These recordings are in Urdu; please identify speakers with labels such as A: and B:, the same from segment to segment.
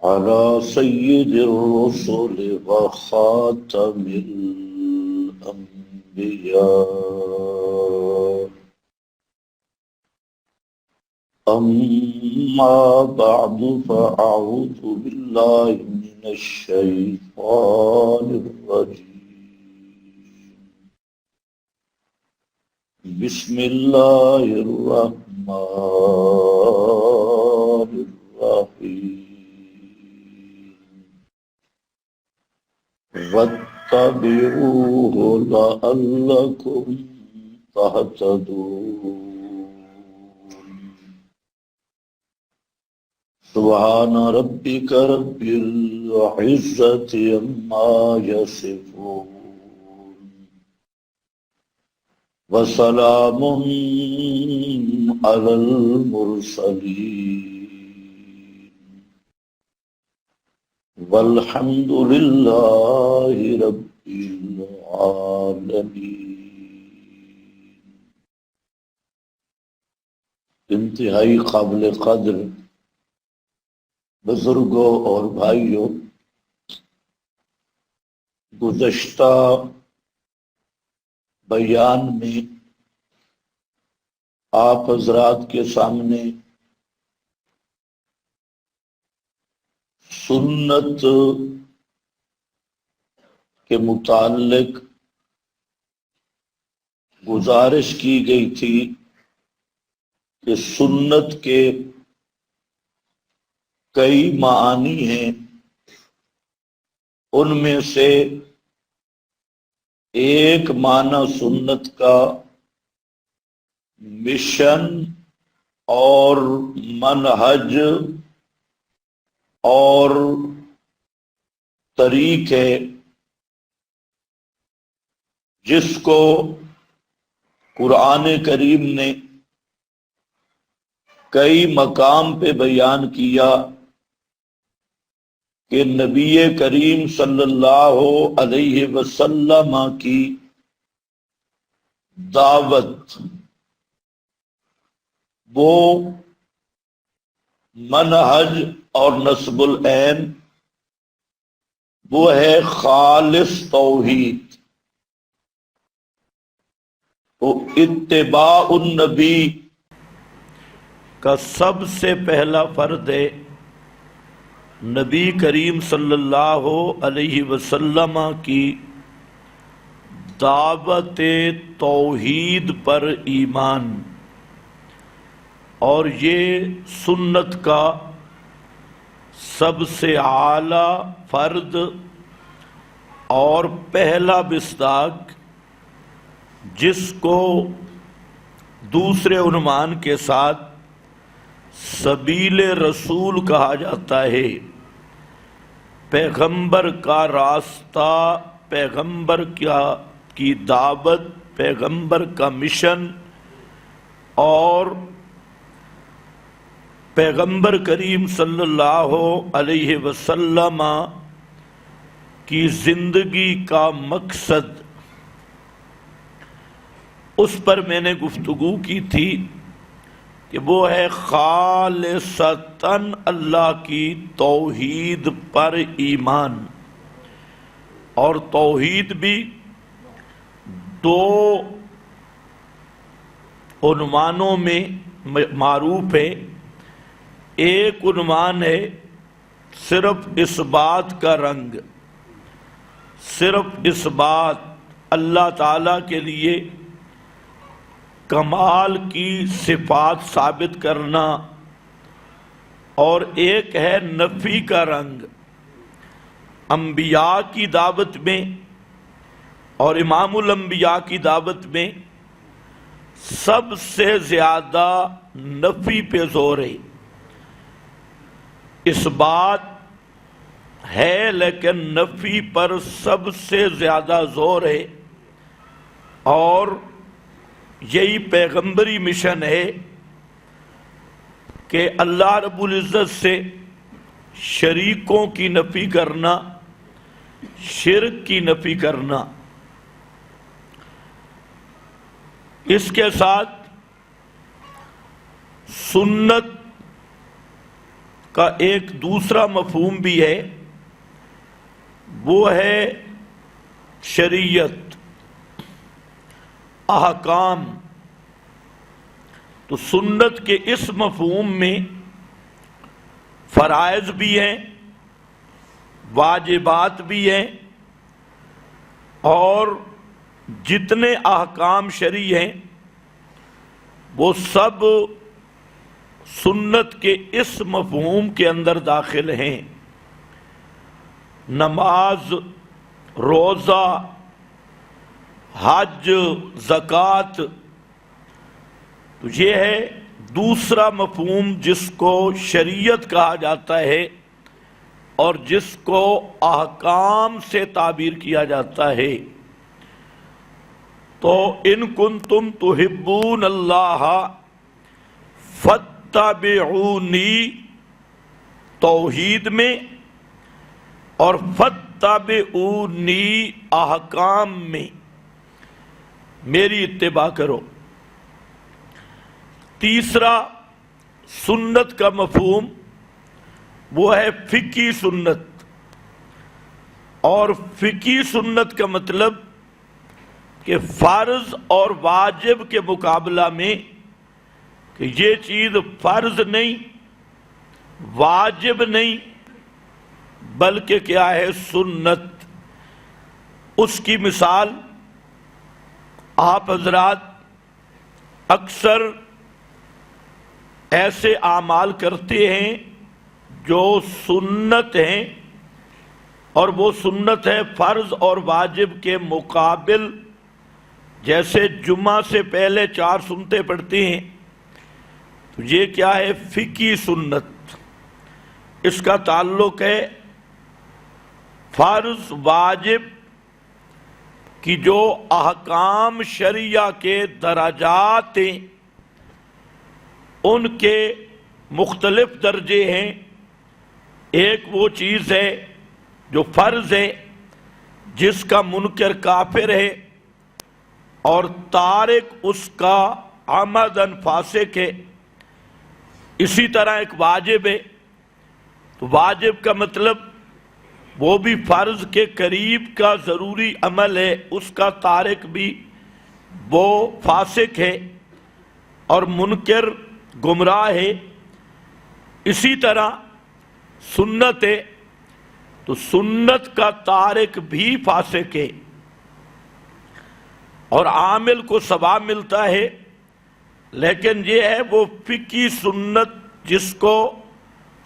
A: على سيد الرسل وخاتم الأنبياء أما بعد فأعوذ بالله من الشيطان الرجيم بسم الله الرحمن الرحيم واتبعوه لعلكم تهتدون سبحان ربك رب العزة عما يصفون وسلام على المرسلين والحمد لله رب العالمين۔ انتہائی قابل قدر بزرگوں اور بھائیوں، گزشتہ بیان میں آپ حضرات کے سامنے سنت کے متعلق گزارش کی گئی تھی کہ سنت کے کئی معانی ہیں، ان میں سے ایک معنی سنت کا مشن اور منہج اور طریق ہے، جس کو قرآن کریم نے کئی مقام پہ بیان کیا کہ نبی کریم صلی اللہ علیہ وسلم کی دعوت، وہ منہج اور نصب العین، وہ ہے خالص توحید۔ تو اتباع النبی کا سب سے پہلا فرض ہے نبی کریم صلی اللہ علیہ وسلم کی دعوت توحید پر ایمان، اور یہ سنت کا سب سے اعلیٰ فرض اور پہلا مصداق، جس کو دوسرے عنوان کے ساتھ سبیل رسول کہا جاتا ہے، پیغمبر کا راستہ، پیغمبر کی دعوت، پیغمبر کا مشن، اور پیغمبر کریم صلی اللہ علیہ وسلم کی زندگی کا مقصد۔ اس پر میں نے گفتگو کی تھی کہ وہ ہے خالصتاً اللہ کی توحید پر ایمان، اور توحید بھی دو عنوانوں میں معروف ہے۔ ایک عنوان ہے صرف اس بات کا رنگ، صرف اس بات، اللہ تعالیٰ کے لیے کمال کی صفات ثابت کرنا، اور ایک ہے نفی کا رنگ۔ انبیاء کی دعوت میں اور امام الانبیاء کی دعوت میں سب سے زیادہ نفی پہ زور ہے، اس بات ہے لیکن نفی پر سب سے زیادہ زور ہے، اور یہی پیغمبری مشن ہے کہ اللہ رب العزت سے شریکوں کی نفی کرنا، شرک کی نفی کرنا۔ اس کے ساتھ سنت کا ایک دوسرا مفہوم بھی ہے، وہ ہے شریعت، احکام۔ تو سنت کے اس مفہوم میں فرائض بھی ہیں، واجبات بھی ہیں، اور جتنے احکام شرعی ہیں وہ سب سنت کے اس مفہوم کے اندر داخل ہیں۔ نماز، روزہ، حج، زکوٰۃ، تو یہ ہے دوسرا مفہوم جس کو شریعت کہا جاتا ہے اور جس کو احکام سے تعبیر کیا جاتا ہے۔ تو ان کنتم تحبون اللہ فاتبعونی توحید میں، اور فاتبعونی احکام میں میری اتباع کرو۔ تیسرا سنت کا مفہوم وہ ہے فقہی سنت، اور فقہی سنت کا مطلب کہ فرض اور واجب کے مقابلہ میں کہ یہ چیز فرض نہیں، واجب نہیں، بلکہ کیا ہے، سنت۔ اس کی مثال آپ حضرات اکثر ایسے اعمال کرتے ہیں جو سنت ہیں، اور وہ سنت ہے فرض اور واجب کے مقابل۔ جیسے جمعہ سے پہلے 4 سنتیں پڑھتے ہیں، تو یہ کیا ہے، فقہی سنت۔ اس کا تعلق ہے فرض واجب کی جو احکام شرعیہ کے درجات ہیں، ان کے مختلف درجے ہیں۔ ایک وہ چیز ہے جو فرض ہے، جس کا منکر کافر ہے اور تارک اس کا عمدن فاسق ہے۔ اسی طرح ایک واجب ہے، تو واجب کا مطلب وہ بھی فرض کے قریب کا ضروری عمل ہے، اس کا تارک بھی وہ فاسق ہے اور منکر گمراہ ہے۔ اسی طرح سنت ہے، تو سنت کا تارک بھی فاسق ہے، اور عامل کو ثواب ملتا ہے، لیکن یہ ہے وہ فقہی سنت جس کو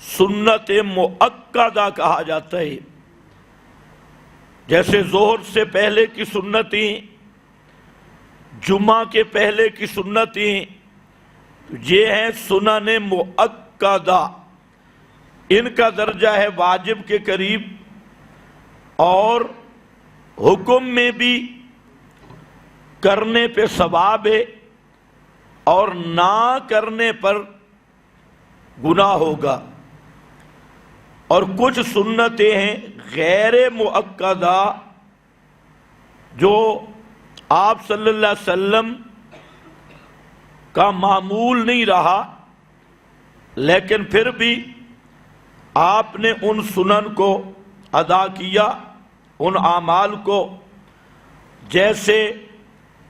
A: سنت مؤکدہ کہا جاتا ہے۔ جیسے ظہر سے پہلے کی سنتیں، جمعہ کے پہلے کی سنتیں، یہ ہیں سنن مؤکدہ۔ ان کا درجہ ہے واجب کے قریب، اور حکم میں بھی کرنے پہ ثواب ہے اور نہ کرنے پر گناہ ہوگا۔ اور کچھ سنتیں ہیں غیر مؤکدہ جو آپ صلی اللہ علیہ وسلم کا معمول نہیں رہا، لیکن پھر بھی آپ نے ان سنن کو ادا کیا، ان اعمال کو۔ جیسے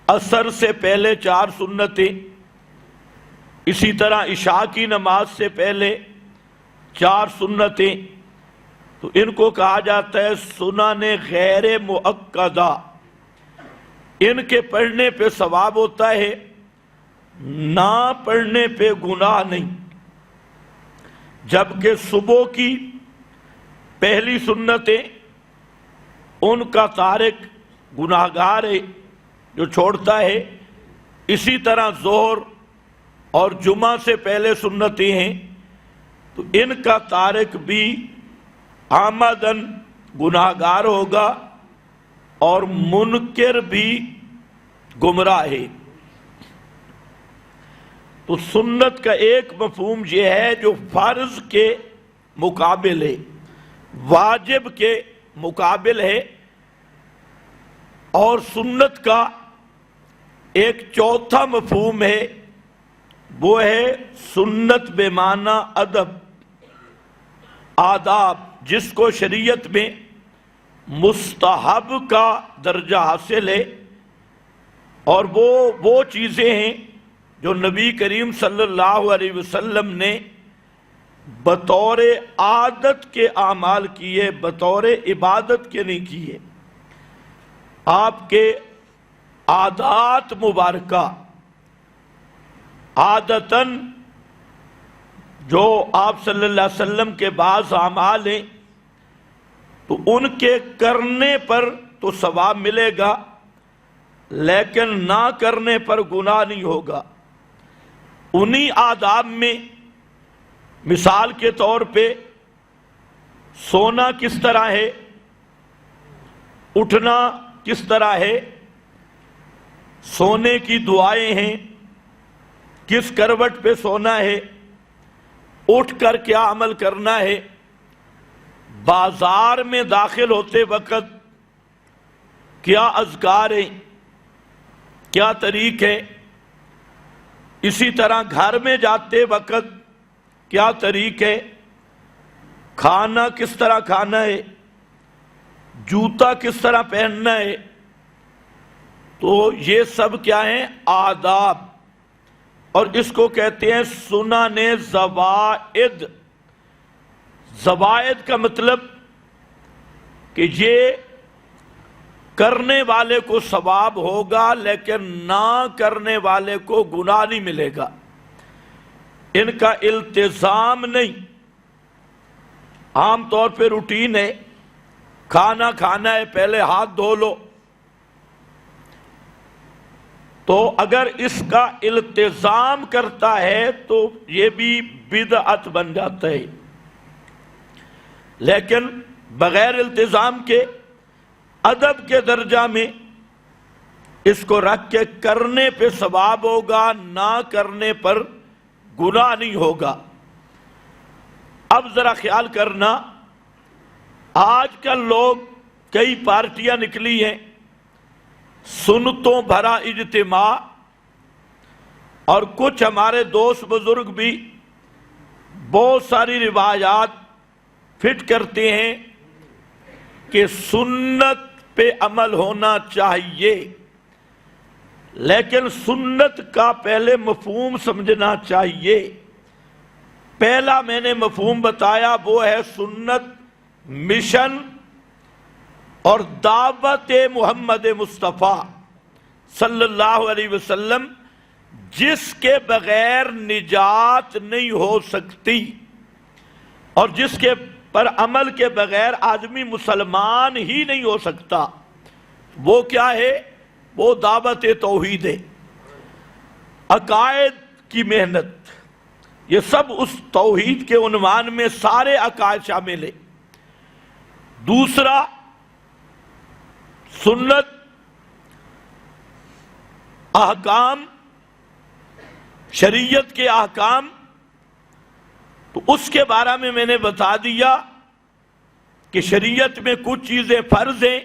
A: عصر سے پہلے 4 سنتیں، اسی طرح عشاء کی نماز سے پہلے 4 سنتیں، تو ان کو کہا جاتا ہے سنن غیر مؤکدہ۔ ان کے پڑھنے پہ ثواب ہوتا ہے، نہ پڑھنے پہ گناہ نہیں۔ جبکہ صبح کی پہلی سنتیں، ان کا تارک گناہگار ہے جو چھوڑتا ہے۔ اسی طرح ظہر اور جمعہ سے پہلے سنتیں ہیں، تو ان کا تارک بھی عمدن گناہگار ہوگا اور منکر بھی گمراہ ہے۔ تو سنت کا ایک مفہوم یہ ہے جو فرض کے مقابل ہے، واجب کے مقابل ہے، اور سنت کا ایک چوتھا مفہوم ہے، وہ ہے سنت بے معنی ادب۔ آداب جس کو شریعت میں مستحب کا درجہ حاصل ہے، اور وہ چیزیں ہیں جو نبی کریم صلی اللہ علیہ وسلم نے بطور عادت کے اعمال کیے، بطور عبادت کے نہیں کیے۔ آپ کے عادات مبارکہ عادتاً جو آپ صلی اللہ علیہ وسلم کے بعض اعمال ہیں تو ان کے کرنے پر تو ثواب ملے گا، لیکن نہ کرنے پر گناہ نہیں ہوگا۔ انہی آداب میں مثال کے طور پہ سونا کس طرح ہے، اٹھنا کس طرح ہے، سونے کی دعائیں ہیں، کس کروٹ پہ سونا ہے، اٹھ کر کیا عمل کرنا ہے، بازار میں داخل ہوتے وقت کیا اذکار ہیں، کیا طریق ہے، اسی طرح گھر میں جاتے وقت کیا طریق ہے، کھانا کس طرح کھانا ہے، جوتا کس طرح پہننا ہے۔ تو یہ سب کیا ہیں؟ آداب، اور اس کو کہتے ہیں سنن زوائد۔ زوائد کا مطلب کہ یہ کرنے والے کو ثواب ہوگا لیکن نہ کرنے والے کو گناہ نہیں ملے گا، ان کا التزام نہیں۔ عام طور پہ روٹین ہے، کھانا کھانا ہے پہلے ہاتھ دھو لو، تو اگر اس کا التزام کرتا ہے تو یہ بھی بدعت بن جاتا ہے، لیکن بغیر التزام کے ادب کے درجہ میں اس کو رکھ کے کرنے پہ ثواب ہوگا، نہ کرنے پر گناہ نہیں ہوگا۔ اب ذرا خیال کرنا، آج کل لوگ کئی پارٹیاں نکلی ہیں، سنتوں بھرا اجتماع، اور کچھ ہمارے دوست بزرگ بھی بہت ساری روایات فٹ کرتے ہیں کہ سنت پہ عمل ہونا چاہیے، لیکن سنت کا پہلے مفہوم سمجھنا چاہیے۔ پہلا میں نے مفہوم بتایا، وہ ہے سنت مشن اور دعوت محمد مصطفیٰ صلی اللہ علیہ وسلم، جس کے بغیر نجات نہیں ہو سکتی، اور جس کے پر عمل کے بغیر آدمی مسلمان ہی نہیں ہو سکتا۔ وہ کیا ہے؟ وہ دعوت توحید ہے، عقائد کی محنت، یہ سب اس توحید کے عنوان میں سارے عقائد شامل ہیں۔ دوسرا سنت احکام، شریعت کے احکام، تو اس کے بارے میں نے بتا دیا کہ شریعت میں کچھ چیزیں فرض ہیں،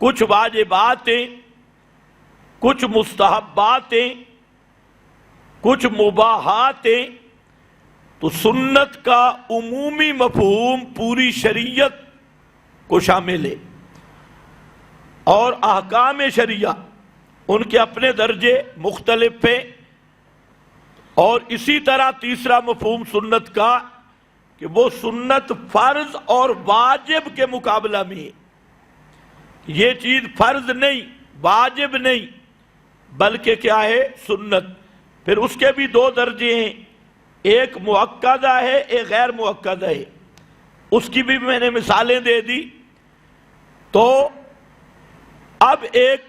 A: کچھ واجبات ہیں، کچھ مستحبات ہیں، کچھ مباحات ہیں۔ تو سنت کا عمومی مفہوم پوری شریعت کو شامل ہے، اور احکام شریعہ ان کے اپنے درجے مختلف ہیں۔ اور اسی طرح تیسرا مفہوم سنت کا کہ وہ سنت فرض اور واجب کے مقابلہ میں ہے، یہ چیز فرض نہیں، واجب نہیں، بلکہ کیا ہے؟ سنت۔ پھر اس کے بھی دو درجے ہیں، ایک مؤکدہ ہے، ایک غیر مؤکدہ ہے، اس کی بھی میں نے مثالیں دے دی۔ تو اب ایک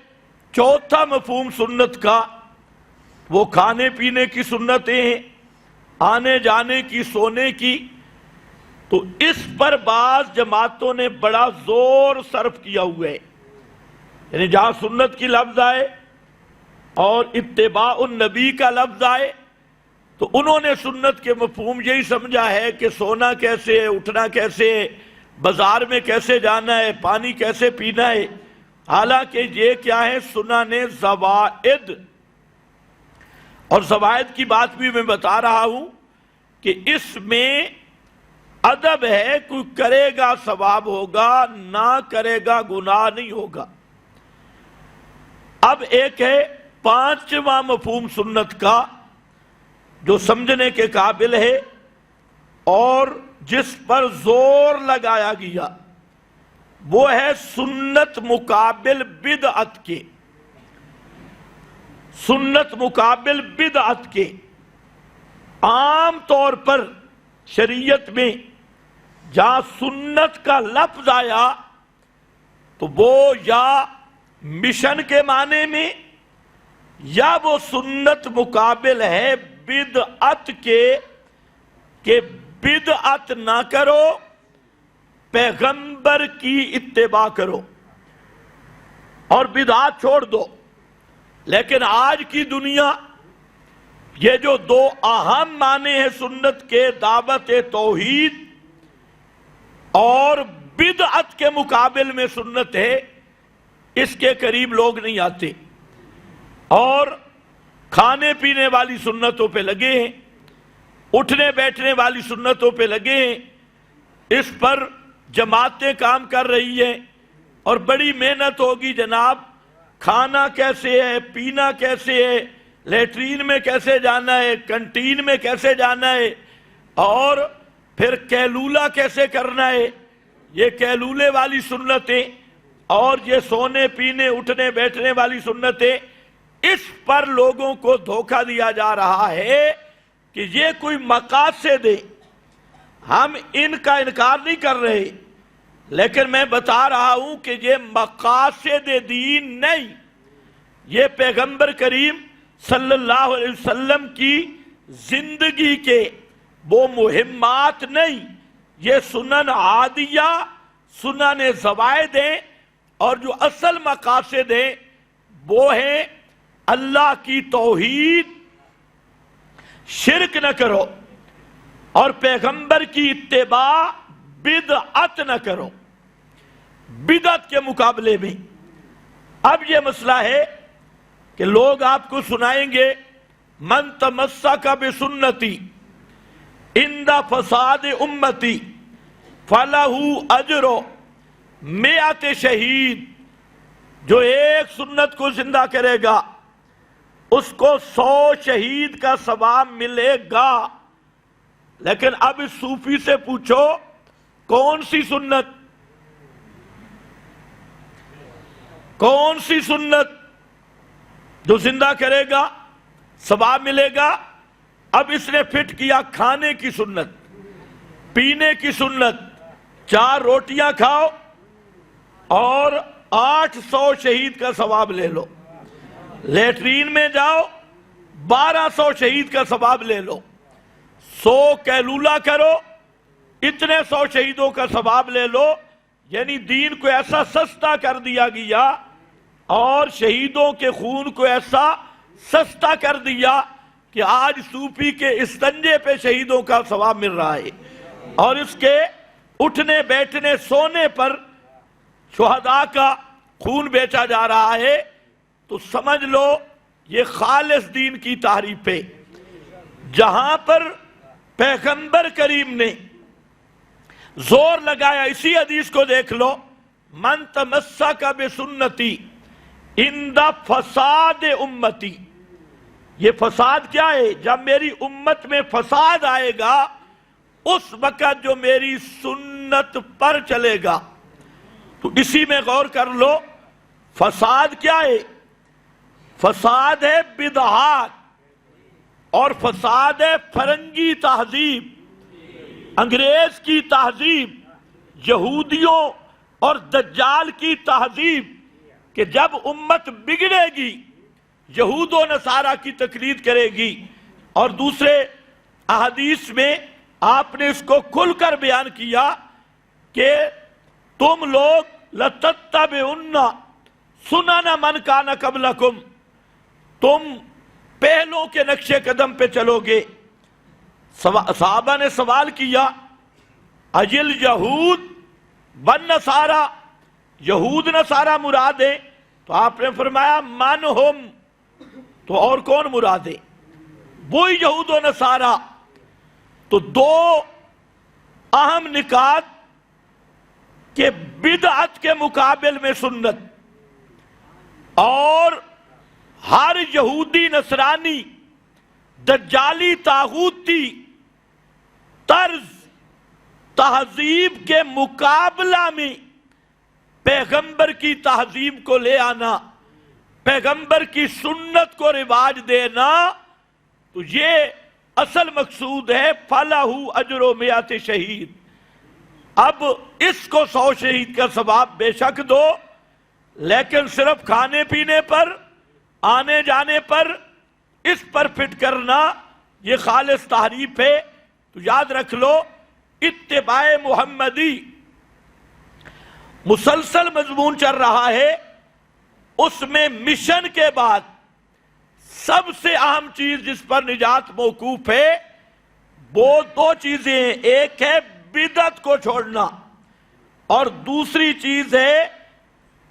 A: چوتھا مفہوم سنت کا، وہ کھانے پینے کی سنتیں ہیں، آنے جانے کی، سونے کی۔ تو اس پر بعض جماعتوں نے بڑا زور صرف کیا ہوا ہے، یعنی جہاں سنت کی لفظ آئے اور اتباع النبی کا لفظ آئے تو انہوں نے سنت کے مفہوم یہی سمجھا ہے کہ سونا کیسے ہے، اٹھنا کیسے ہے، بازار میں کیسے جانا ہے، پانی کیسے پینا ہے، حالانکہ یہ کیا ہے؟ سنن زوائد۔ اور زوائد کی بات بھی میں بتا رہا ہوں کہ اس میں ادب ہے، کوئی کرے گا ثواب ہوگا، نہ کرے گا گناہ نہیں ہوگا۔ اب ایک ہے پانچواں مفہوم سنت کا جو سمجھنے کے قابل ہے اور جس پر زور لگایا گیا، وہ ہے سنت مقابل بدعت کے۔ سنت مقابل بدعت کے عام طور پر شریعت میں جہاں سنت کا لفظ آیا تو وہ یا مشن کے معنی میں یا وہ سنت مقابل ہے بدعت کے، کہ بدعت نہ کرو، پیغمبر کی اتباع کرو اور بدعت چھوڑ دو۔ لیکن آج کی دنیا یہ جو دو اہم معنی ہیں سنت کے، دعوت توحید اور بدعت کے مقابل میں سنت ہے، اس کے قریب لوگ نہیں آتے اور کھانے پینے والی سنتوں پہ لگے ہیں، اٹھنے بیٹھنے والی سنتوں پہ لگے ہیں، اس پر جماعتیں کام کر رہی ہیں اور بڑی محنت ہوگی جناب، کھانا کیسے ہے، پینا کیسے ہے، لیٹرین میں کیسے جانا ہے، کنٹین میں کیسے جانا ہے، اور پھر کیلولہ کیسے کرنا ہے، یہ کیلولے والی سنتیں اور یہ سونے پینے اٹھنے بیٹھنے والی سنتیں، اس پر لوگوں کو دھوکہ دیا جا رہا ہے کہ یہ کوئی مقاصد ہے۔ ہم ان کا انکار نہیں کر رہے، لیکن میں بتا رہا ہوں کہ یہ مقاصد دین نہیں، یہ پیغمبر کریم صلی اللہ علیہ وسلم کی زندگی کے وہ مہمات نہیں، یہ سنن عادیہ، سنن زوائد ہیں، اور جو اصل مقاصد ہیں وہ ہیں اللہ کی توحید، شرک نہ کرو اور پیغمبر کی اتباع، بدعت نہ کرو۔ بدعت کے مقابلے میں اب یہ مسئلہ ہے کہ لوگ آپ کو سنائیں گے من تمسک بسنتی عند فساد امتی فلہ اجر مئات شہید، جو ایک سنت کو زندہ کرے گا اس کو 100 شہید کا ثواب ملے گا۔ لیکن اب اس صوفی سے پوچھو کون سی سنت، کون سی سنت جو زندہ کرے گا ثواب ملے گا؟ اب اس نے فٹ کیا کھانے کی سنت، پینے کی سنت، 4 روٹیاں کھاؤ اور 800 شہید کا ثواب لے لو، لیٹرین میں جاؤ 1200 شہید کا ثواب لے لو، 100 کیلولہ کرو اتنے 100 شہیدوں کا ثواب لے لو۔ یعنی دین کو ایسا سستا کر دیا گیا اور شہیدوں کے خون کو ایسا سستا کر دیا کہ آج صوفی کے استنجے پہ شہیدوں کا ثواب مل رہا ہے، اور اس کے اٹھنے بیٹھنے سونے پر شہداء کا خون بیچا جا رہا ہے۔ تو سمجھ لو یہ خالص دین کی تعریف ہے۔ جہاں پر پیغمبر کریم نے زور لگایا، اسی حدیث کو دیکھ لو، من تمسک بسنتی عند فساد امتی۔ یہ فساد کیا ہے؟ جب میری امت میں فساد آئے گا اس وقت جو میری سنت پر چلے گا۔ تو اسی میں غور کر لو، فساد کیا ہے؟ فساد ہے بدعات، اور فساد ہے فرنگی تہذیب، انگریز کی تہذیب، یہودیوں اور دجال کی تہذیب، کہ جب امت بگڑے گی یہود و نصارہ کی تقلید کرے گی۔ اور دوسرے احادیث میں آپ نے اس کو کھل کر بیان کیا کہ تم لوگ لَتَتَّبِعُنَّ سُنَنَ مَنْ كَانَ قَبْلَكُمْ، تم پہلوں کے نقش قدم پہ چلو گے۔ صحابہ نے سوال کیا اجل یہود والنصارى، یہود نصارہ مراد ہے؟ تو آپ نے فرمایا من ہم، تو اور کون مراد ہے؟ وہی یہود و نصارہ۔ تو دو اہم نکات کہ بدعت کے مقابل میں سنت، اور ہر یہودی نصرانی دجالی طاغوتی طرز تہذیب کے مقابلہ میں پیغمبر کی تہذیب کو لے آنا، پیغمبر کی سنت کو رواج دینا، تو یہ اصل مقصود ہے فَلَهُ أَجْرُ مِئَةِ شہید۔ اب اس کو 100 شہید کا ثواب بے شک دو، لیکن صرف کھانے پینے پر، آنے جانے پر، اس پر فٹ کرنا یہ خالص تحریف ہے۔ تو یاد رکھ لو، اتباع محمدی مسلسل مضمون چل رہا ہے، اس میں مشن کے بعد سب سے اہم چیز جس پر نجات موقوف ہے وہ 2 چیزیں ہیں، ایک ہے بدعت کو چھوڑنا، اور دوسری چیز ہے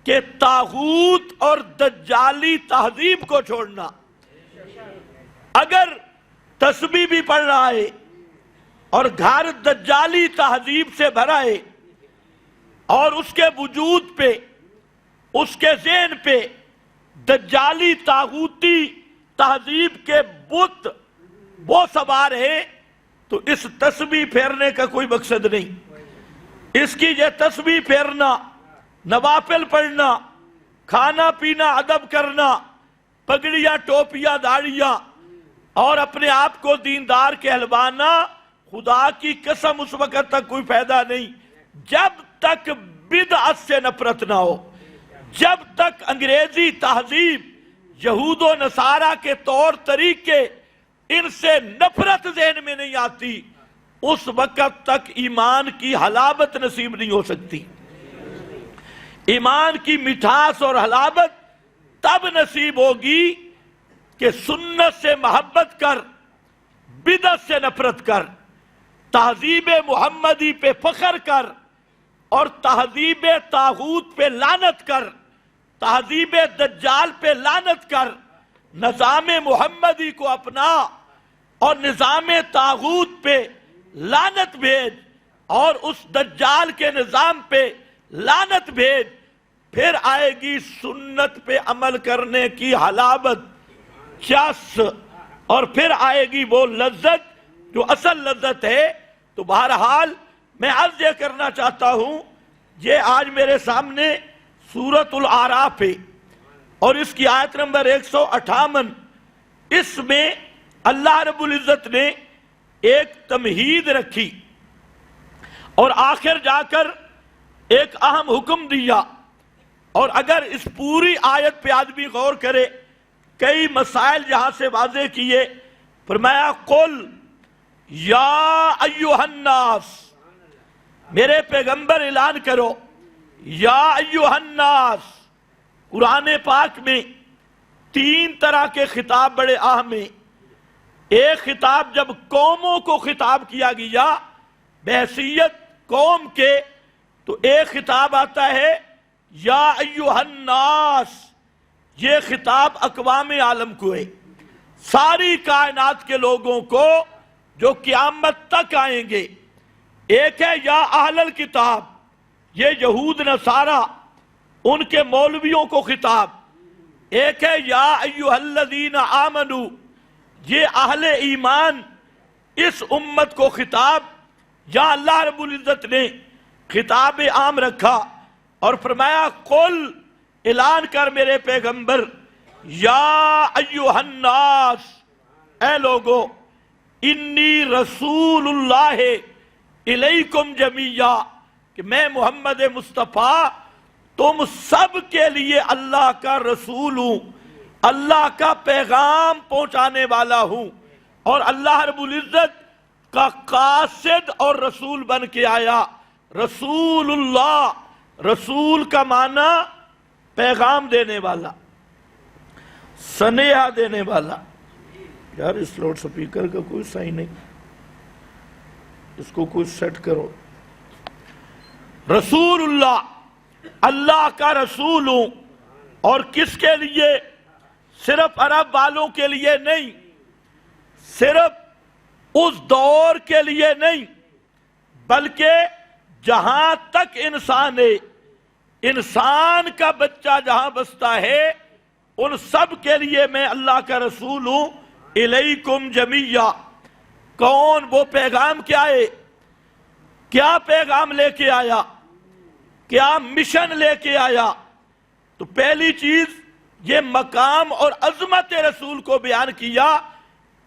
A: کہ طاغوت اور دجالی تہذیب کو چھوڑنا۔ اگر تسبیح بھی پڑھ رہا ہے اور گھر دجالی تہذیب سے بھرا ہے، اور اس کے وجود پہ، اس کے ذہن پہ دجالی طاغوتی تہذیب کے بت وہ سوار ہے، تو اس تسبیح پھیرنے کا کوئی مقصد نہیں۔ اس کی یہ تسبیح پھیرنا، نوافل پڑھنا، کھانا پینا ادب کرنا، پگڑیاں ٹوپیاں داڑیاں، اور اپنے آپ کو دیندار کہلوانا، خدا کی قسم اس وقت تک کوئی فائدہ نہیں جب تک بدعت سے نفرت نہ ہو، جب تک انگریزی تہذیب، یہود و نصارہ کے طور طریقے، ان سے نفرت ذہن میں نہیں آتی، اس وقت تک ایمان کی حلاوت نصیب نہیں ہو سکتی۔ ایمان کی مٹھاس اور حلاوت تب نصیب ہوگی کہ سنت سے محبت کر، بدعت سے نفرت کر، تہذیب محمدی پہ فخر کر، اور تہذیب طاغوت پہ لعنت کر، تہذیب دجال پہ لعنت کر، نظام محمدی کو اپنا اور نظام طاغوت پہ لعنت بھیج، اور اس دجال کے نظام پہ لعنت بھیج، پھر آئے گی سنت پہ عمل کرنے کی حلاوت، چس، اور پھر آئے گی وہ لذت جو اصل لذت ہے۔ تو بہرحال میں عرض یہ کرنا چاہتا ہوں، یہ آج میرے سامنے سورۃ الاعراف ہے، اور اس کی آیت نمبر 158، اس میں اللہ رب العزت نے ایک تمہید رکھی اور آخر جا کر ایک اہم حکم دیا، اور اگر اس پوری آیت پہ آدمی غور کرے، کئی مسائل جہاں سے واضح کیے۔ فرمایا قل یا ایھا الناس، میرے پیغمبر اعلان کرو، یا ایھا الناس۔ قرآن پاک میں 3 طرح کے خطاب بڑے اہم ہیں۔ ایک خطاب جب قوموں کو خطاب کیا گیا بحیثیت قوم کے، تو ایک خطاب آتا ہے یا ایھا الناس، یہ خطاب اقوام عالم کو ہے، ساری کائنات کے لوگوں کو جو قیامت تک آئیں گے۔ ایک ہے یا اہل الکتاب، یہ یہود نصارہ، ان کے مولویوں کو خطاب۔ ایک ہے یا ایھا الذین آمنوا، یہ اہل ایمان، اس امت کو خطاب۔ یا اللہ رب العزت نے خطاب عام رکھا اور فرمایا قل، اعلان کر میرے پیغمبر، یا ایھا الناس، اے لوگو، انی رسول اللہ الیکم جمیعا، کہ میں محمد مصطفیٰ تم سب کے لیے اللہ کا رسول ہوں، اللہ کا پیغام پہنچانے والا ہوں، اور اللہ رب العزت کا قاصد اور رسول بن کے آیا۔ رسول اللہ، رسول کا معنی پیغام دینے والا، سنیہا دینے والا۔ یار اس لاؤڈ سپیکر کا کوئی صحیح نہیں، اس کو کوئی سیٹ کرو۔ رسول اللہ، اللہ کا رسول ہوں، اور کس کے لیے؟ صرف عرب والوں کے لیے نہیں، صرف اس دور کے لیے نہیں، بلکہ جہاں تک انسان کا بچہ جہاں بستا ہے ان سب کے لیے میں اللہ کا رسول ہوں، الیکم جمیعا۔ کون؟ وہ پیغام کیا ہے؟ کیا پیغام لے کے آیا؟ کیا مشن لے کے آیا؟ تو پہلی چیز یہ مقام اور عظمت رسول کو بیان کیا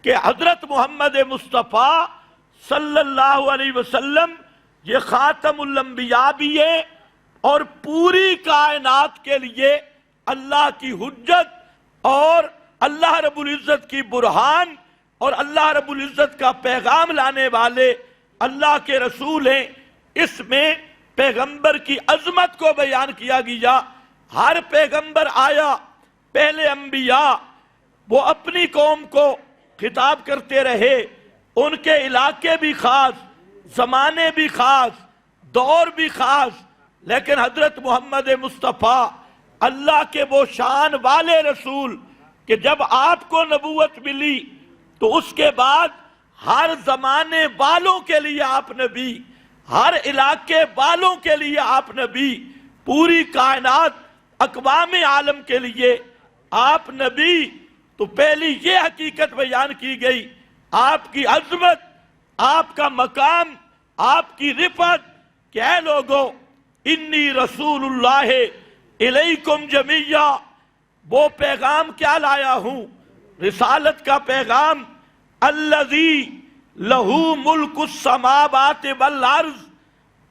A: کہ حضرت محمد مصطفیٰ صلی اللہ علیہ وسلم یہ خاتم الانبیاء بھی ہے اور پوری کائنات کے لیے اللہ کی حجت اور اللہ رب العزت کی برہان اور اللہ رب العزت کا پیغام لانے والے اللہ کے رسول ہیں۔ اس میں پیغمبر کی عظمت کو بیان کیا گیا۔ ہر پیغمبر آیا، پہلے انبیاء وہ اپنی قوم کو خطاب کرتے رہے، ان کے علاقے بھی خاص، زمانے بھی خاص، دور بھی خاص، لیکن حضرت محمد مصطفیٰ اللہ کے وہ شان والے رسول کہ جب آپ کو نبوت ملی تو اس کے بعد ہر زمانے والوں کے لیے آپ نبی، ہر علاقے والوں کے لیے آپ نبی، پوری کائنات اقوام عالم کے لیے آپ نبی۔ تو پہلی یہ حقیقت بیان کی گئی، آپ کی عظمت، آپ کا مقام، آپ کی رفعت کہ اے لوگو انی رسول اللہ الیکم جمیعا۔ وہ پیغام کیا لایا ہوں؟ رسالت کا پیغام، الذی لہو ملک السماوات والارض۔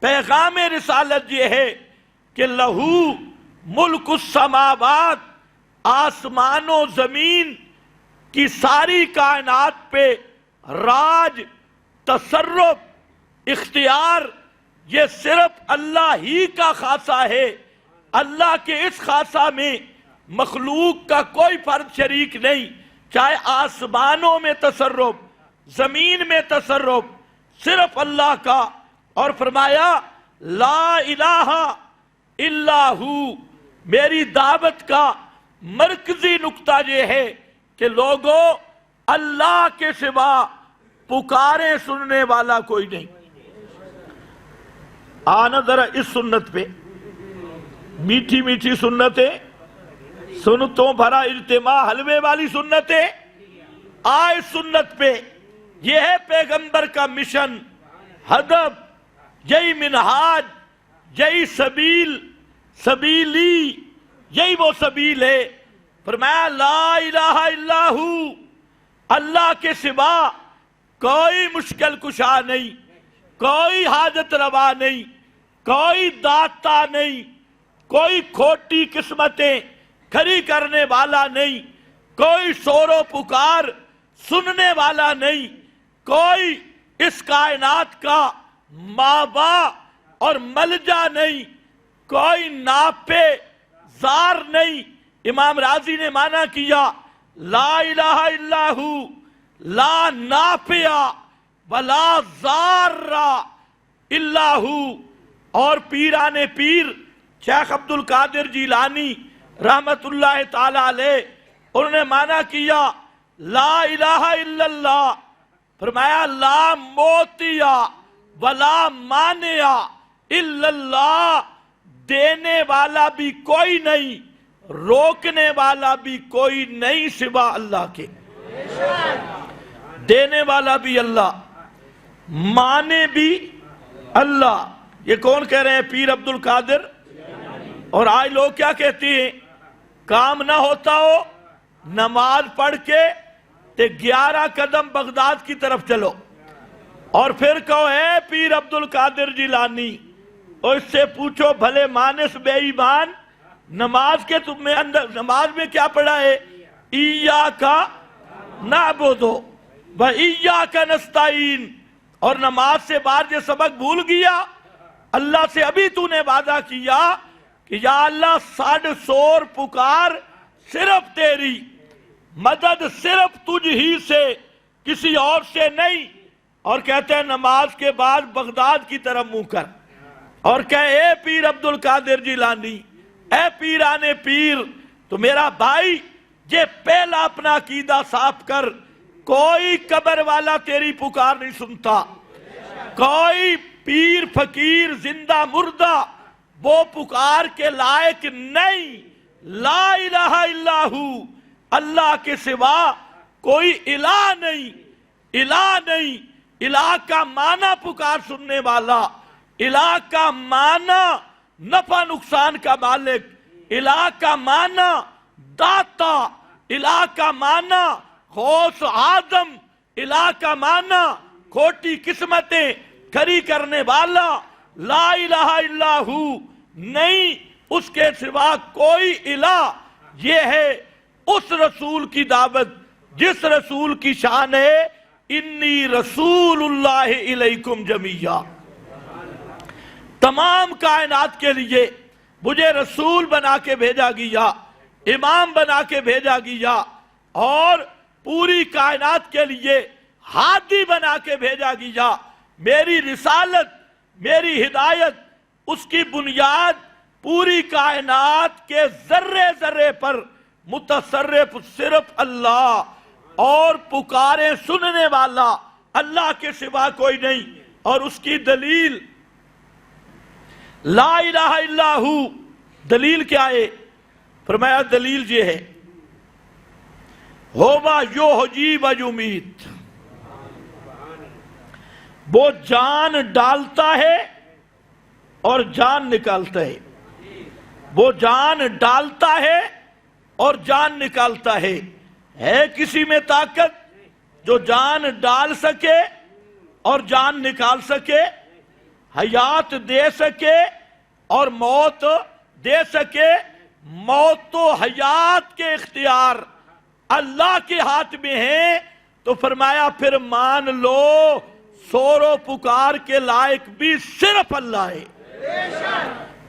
A: پیغام رسالت یہ ہے کہ لہو ملک السماوات، آسمان و زمین کی ساری کائنات پہ راج، تصرف، اختیار یہ صرف اللہ ہی کا خاصہ ہے۔ اللہ کے اس خاصہ میں مخلوق کا کوئی فرد شریک نہیں، چاہے آسمانوں میں تصرف، زمین میں تصرف، صرف اللہ کا۔ اور فرمایا لا الہ الا ہو۔ میری دعوت کا مرکزی نقطہ یہ ہے کہ لوگوں اللہ کے سوا پکارے سننے والا کوئی نہیں۔ آنا ذرا اس سنت پہ، میٹھی میٹھی سنتیں، سنتوں بھرا اجتماع، حلوے والی سنتیں، آئے سنت پہ۔ یہ ہے پیغمبر کا مشن، ہدف، یہی منہاج، یہی سبیل، سبیلی، یہی وہ سبیل ہے۔ فرمایا لا الہ الا ہو، اللہ کے سوا کوئی مشکل کشا نہیں، کوئی حاجت روا نہیں، کوئی داتا نہیں، کوئی کھوٹی قسمتیں کھڑی کرنے والا نہیں، کوئی شور و پکار سننے والا نہیں، کوئی اس کائنات کا مابع اور ملجا نہیں، کوئی ناپے زار نہیں۔ امام راضی نے معنی کیا لا الہ الا ہو لا نافع ولا ضار الا ہو۔ اور پیران پیر شیخ عبد القادر جیلانی رحمت اللہ تعالی علیہ، انہوں نے معنی کیا لا الہ الا اللہ، فرمایا لا موتیا ولا مانیا الا اللہ۔ دینے والا بھی کوئی نہیں، روکنے والا بھی کوئی نہیں سوا اللہ کے۔ دینے والا بھی اللہ، مانے بھی اللہ۔ یہ کون کہہ رہے ہیں؟ پیر عبد القادر۔ اور آج لوگ کیا کہتے ہیں؟ کام نہ ہوتا ہو نماز پڑھ کے تے 11 قدم بغداد کی طرف چلو، اور پھر کہو اے پیر عبد القادر جیلانی، اور اس سے پوچھو بھلے مانس بے ایمان، نماز کے تمہیں اندر نماز میں کیا پڑھا ہے؟ ایاک نعبد و ایاک نستعین۔ اور نماز سے بعد یہ سبق بھول گیا؟ اللہ سے ابھی تو نے وعدہ کیا کہ یا اللہ ساڑھ سور پکار صرف تیری، مدد صرف تجھ ہی سے، کسی اور سے نہیں۔ اور کہتے ہیں نماز کے بعد بغداد کی طرف منہ کر اور کہے اے پیر عبد القادر جیلانی، اے پیران پیر، تو میرا بھائی یہ پہلا اپنا عقیدہ صاف کر، کوئی قبر والا تیری پکار نہیں سنتا، کوئی پیر فقیر زندہ مردہ وہ پکار کے لائق نہیں. لا الہ الا ہو، اللہ کے سوا کوئی الہ نہیں. الہ نہیں، الہ کا معنی پکار سننے والا، الہ کا معنی نفع نقصان کا مالک، الہ کا معنی داتا، الہ کا معنی غوث اعظم، الہ کا معنی کھوٹی قسمتیں کھری کرنے والا. لا الہ الا ہو، نہیں اس کے سوا کوئی الہ. یہ ہے اس رسول کی دعوت جس رسول کی شان ہے انی رسول اللہ الیکم جمیعا. تمام کائنات کے لیے مجھے رسول بنا کے بھیجا گیا، امام بنا کے بھیجا گیا، اور پوری کائنات کے لیے ہادی بنا کے بھیجا گیا. میری رسالت، میری ہدایت، اس کی بنیاد پوری کائنات کے ذرے ذرے پر متصرف صرف اللہ، اور پکارے سننے والا اللہ کے سوا کوئی نہیں. اور اس کی دلیل لا الہ الا ہو. دلیل کیا ہے؟ فرمایا دلیل یہ ہے ہووا یحیی و یمیت. وہ جان ڈالتا ہے اور جان نکالتا ہے. وہ جان ڈالتا ہے اور جان نکالتا ہے. ہے کسی میں طاقت جو جان ڈال سکے اور جان نکال سکے، حیات دے سکے اور موت دے سکے؟ موت تو حیات کے اختیار اللہ کے ہاتھ میں ہیں. تو فرمایا پھر مان لو سورو پکار کے لائق بھی صرف اللہ ہے،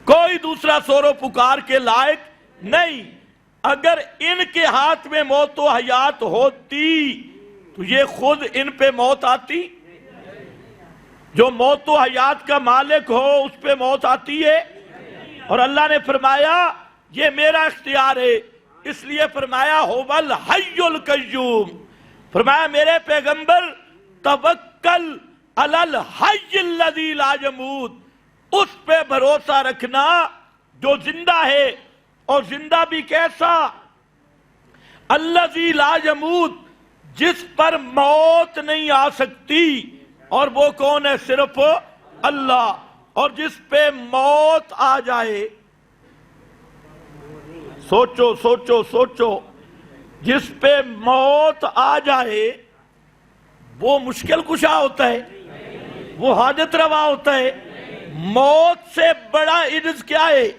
A: کوئی دوسرا سورو پکار کے لائق نہیں. اگر ان کے ہاتھ میں موت و حیات ہوتی تو یہ خود ان پہ موت آتی؟ جو موت و حیات کا مالک ہو اس پہ موت آتی ہے؟ اور اللہ نے فرمایا یہ میرا اختیار ہے، اس لیے فرمایا هو الحی القیوم. فرمایا میرے پیغمبر توکل علی الحی الذی لا یموت، اس پہ بھروسہ رکھنا جو زندہ ہے، اور زندہ بھی کیسا؟ الذی لا یموت، جس پر موت نہیں آ سکتی. اور وہ کون ہے؟ صرف اللہ. اور جس پہ موت آ جائے، سوچو سوچو سوچو، جس پہ موت آ جائے وہ مشکل کشا ہوتا ہے، وہ حاجت روا ہوتا ہے. موت سے بڑا عجز کیا ہے؟